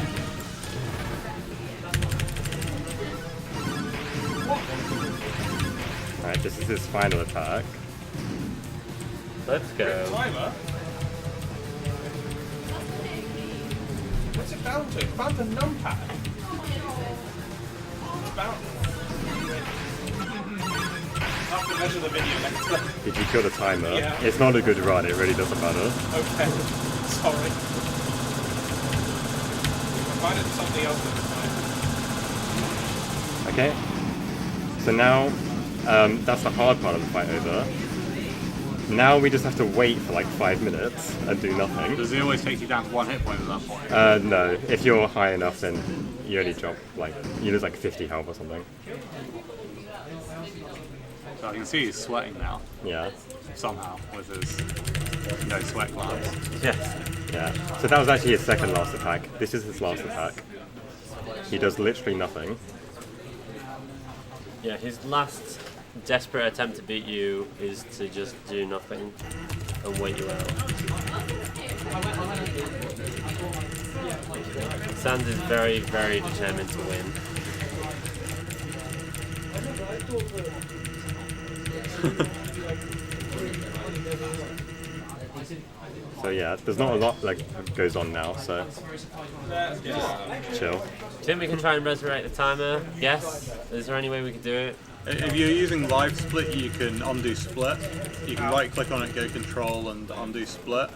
S1: Alright, this is his final attack.
S2: Let's go.
S7: Timer? What's it bound to? It's bound to numpad. It's bound. I'll have to measure the video next time.
S1: Did you kill the timer?
S7: Yeah.
S1: It's not a good run, it really doesn't matter.
S7: Okay. Sorry. I find it something else this time.
S1: Okay. So now, that's the hard part of the fight over. Now we just have to wait for like 5 minutes and do nothing.
S4: Does he always take you down to 1 hit point at that point?
S1: No, if you're high enough then you only drop like you lose like 50 health or something.
S4: So I can see he's sweating now,
S1: Yeah.
S4: somehow, with his no sweat glands.
S2: Yes.
S1: Yeah. So that was actually his second last attack. This is his last attack. He does literally nothing.
S2: Yeah, his last desperate attempt to beat you is to just do nothing and wait you out. Sans is very, very determined to win.
S1: So yeah, there's not a lot like goes on now. So chill.
S2: Do you think we can try and resurrect the timer? Yes. Is there any way we could do it?
S4: If you're using live split, you can undo split. You can right click on it, go control, and undo split.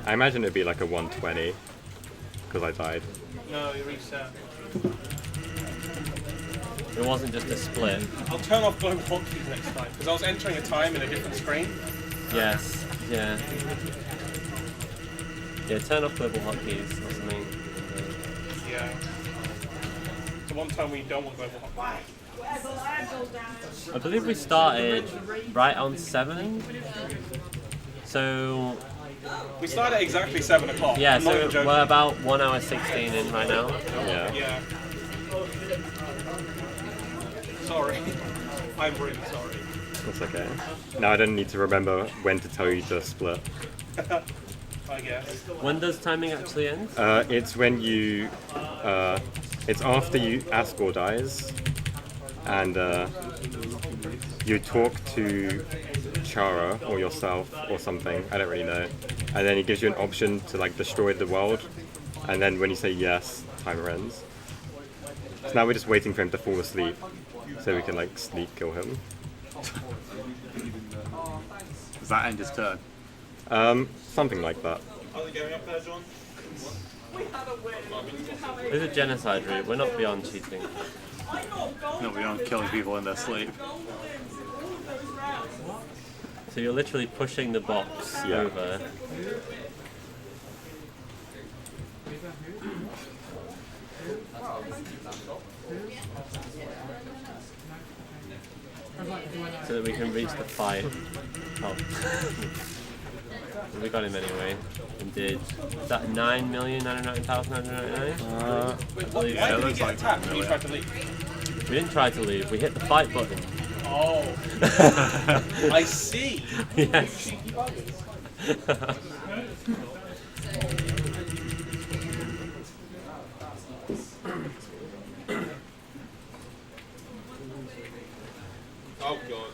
S1: I imagine it'd be like a 120 because I died.
S7: No, you reset.
S2: It wasn't just a split.
S7: I'll turn off global hotkeys next time because I was entering a time in a different screen.
S2: Yes. Yeah. Yeah, turn off global hotkeys or something.
S7: Yeah. So one time we don't want global hotkeys.
S2: I believe we started right on 7. So
S7: We started at exactly 7 o'clock.
S2: yeah,
S7: I'm not even
S2: so
S7: joking.
S2: we're about 1 hour 16 in right now.
S1: Yeah.
S7: Yeah. Sorry. I'm really sorry.
S1: That's okay. Now I don't need to remember when to tell you to split.
S7: I guess.
S2: When does timing actually end?
S1: It's when you. It's after you Asgore dies, and you talk to Chara or yourself or something. I don't really know. And then he gives you an option to like destroy the world, and then when you say yes, timer ends. So now we're just waiting for him to fall asleep, so we can like sneak kill him.
S4: Does that end his turn?
S1: Something like that.
S7: Are they going up there, John?
S2: There's a genocide route. We're not beyond cheating.
S4: No, we aren't killing people in their sleep.
S2: So you're literally pushing the box
S1: Yeah.
S2: over. So that we can reach the fight. Oh. We got him anyway. And did. Is that 9,999,999? I believe
S7: Why
S2: so.
S7: did we get attacked when you tried to leave?
S2: We didn't try to leave. We hit the fight button.
S7: Oh. I see.
S2: Yes.
S7: Cheeky buggers. Oh god.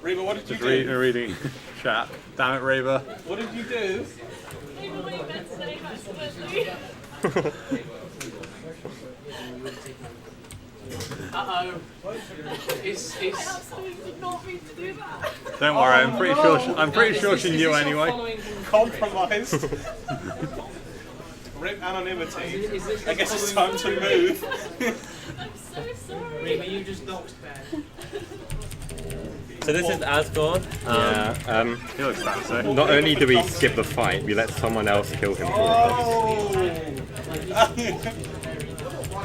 S7: Reba, what did you
S4: Just
S7: do?
S4: reading chat. Damn it, Reba.
S7: What did you do?
S6: Even what you meant to say accidentally.
S5: Uh-oh. It's
S6: I absolutely did not mean to do that.
S4: Don't worry, I'm pretty sure she knew anyway.
S7: Compromised. Rip anonymity. I guess it's time to move.
S6: I'm so sorry.
S5: Reba, you just knocked Ben.
S2: So this is Asgore.
S1: Yeah.
S4: He looks fancy.
S1: Not only do we skip the fight, we let someone else kill him for us.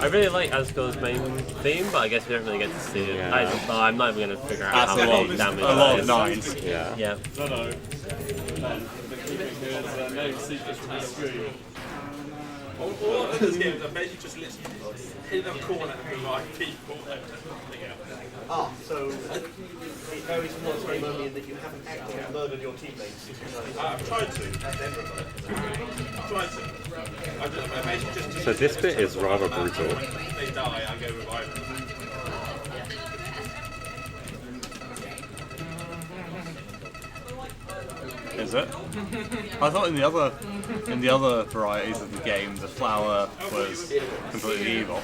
S2: I really like Asgore's main theme, but I guess we don't really get to see it.
S1: Yeah.
S2: I'm not even going to figure out
S4: That's
S2: how
S4: a
S2: much damage
S4: lot
S2: that
S4: of
S2: is.
S4: nines.
S1: Yeah.
S2: Yeah.
S3: No, no. No secrets from the screen.
S7: All of those games are basically just literally in a corner and remind people that there's nothing else.
S10: Ah, so it varies from one game only in that you haven't actually murdered your teammates.
S7: I've tried to. I've tried to. I've basically just
S1: So this bit is rather brutal.
S7: When they die, I go revive them.
S4: Is it? I thought in the other varieties of the game, the flower was completely evil.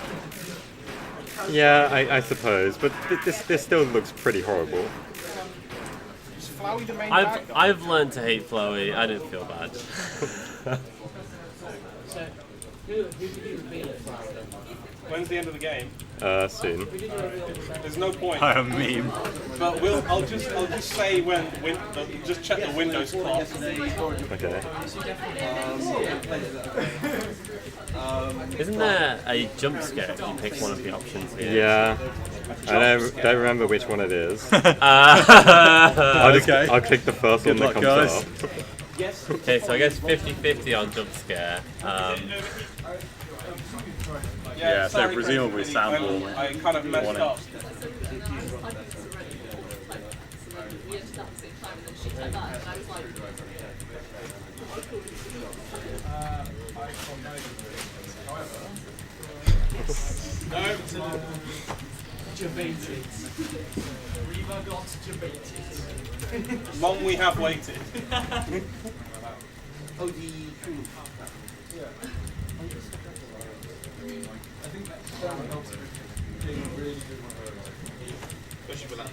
S1: Yeah, I suppose, but this still looks pretty horrible.
S7: Is Flowey the main bad guy?
S2: I've learned to hate Flowey. I didn't feel bad.
S5: So, who did you beat?
S7: When's the end of the game?
S1: Soon.
S7: There's no point.
S4: I am meme.
S7: But I'll just say just check the Windows clock.
S1: Okay.
S2: Isn't there a jump scare if you pick one of the options here?
S1: Yeah. I don't remember which one it is.
S4: Okay.
S1: I'll click the first
S4: Good
S1: one that
S4: luck,
S1: comes
S4: guys.
S1: up.
S2: Okay, so I guess 50-50 on jump scare.
S4: Yeah, so
S7: sorry,
S4: presumably Sam will
S7: I kind of messed
S4: want it.
S7: up.
S6: We ended up at the same time, and then she turned back, and I was like,
S9: Debated. Reva got debated.
S7: Long we have waited.
S10: Oh, the true.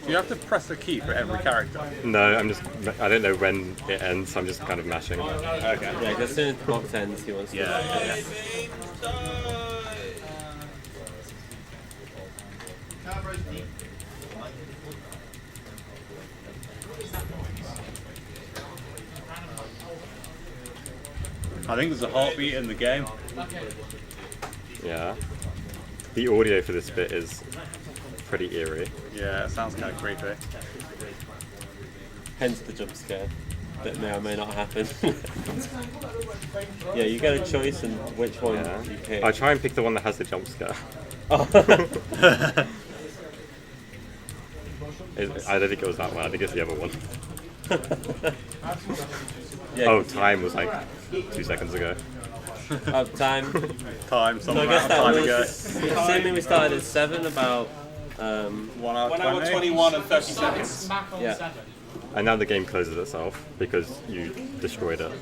S4: Do you have to press a key for every character?
S1: No, I don't know when it ends, so I'm just kind of mashing.
S4: Okay.
S2: Yeah, because as soon as the box ends, he wants to.
S4: Yeah. I think there's a heartbeat in the game.
S1: Yeah. The audio for this bit is pretty eerie.
S4: Yeah, it sounds kind of creepy.
S2: Hence the jump scare that may or may not happen. Yeah, you get a choice in which one
S1: Yeah.
S2: you pick.
S1: I try and pick the one that has the jump scare. I don't think it was that one. I think it's the other one.
S2: Yeah,
S1: Oh, time was like 2 seconds ago.
S2: Up time.
S4: Time, some
S2: So I guess
S4: amount of
S2: that
S4: time ago.
S2: was. Assuming we started at 7, about.
S4: 1 hour
S7: 1 hour
S4: 20.
S7: 21 and 30 seconds.
S5: Smack on
S2: Yeah.
S5: 7.
S1: And now the game closes itself because you destroyed it.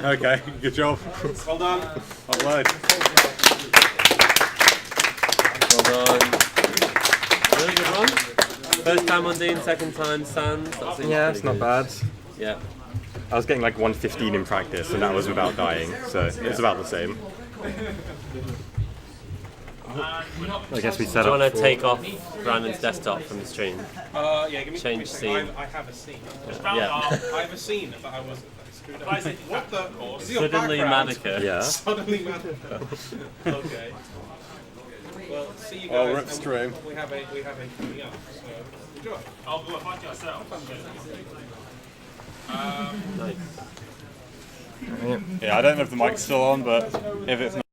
S4: Okay, good job.
S7: Well done.
S4: Upload.
S2: Well done. Really good run. First time on Dean, second time Sans. That seems
S1: Yeah,
S2: pretty
S1: it's not
S2: good.
S1: bad.
S2: Yeah.
S1: I was getting like 115 in practice, and that was without dying, so it's about the same. I guess we set
S2: Do you
S1: up
S2: want to
S1: for-
S2: take off Brandon's desktop from the stream?
S7: Yeah, give me
S2: Change
S7: a second.
S2: scene.
S7: I have a scene.
S2: Yeah.
S7: I have a scene, but I wasn't screwed up. What the? Is your
S2: Suddenly
S7: background?
S2: Manica.
S1: Yeah.
S7: Suddenly Manica. Okay. Well, see you guys.
S4: Oh, rip
S7: and
S4: stream.
S7: We have a coming up. So enjoy.
S3: I'll go find yourself.
S2: Nice.
S4: Yeah, I don't know if the mic's still on, but if it's not.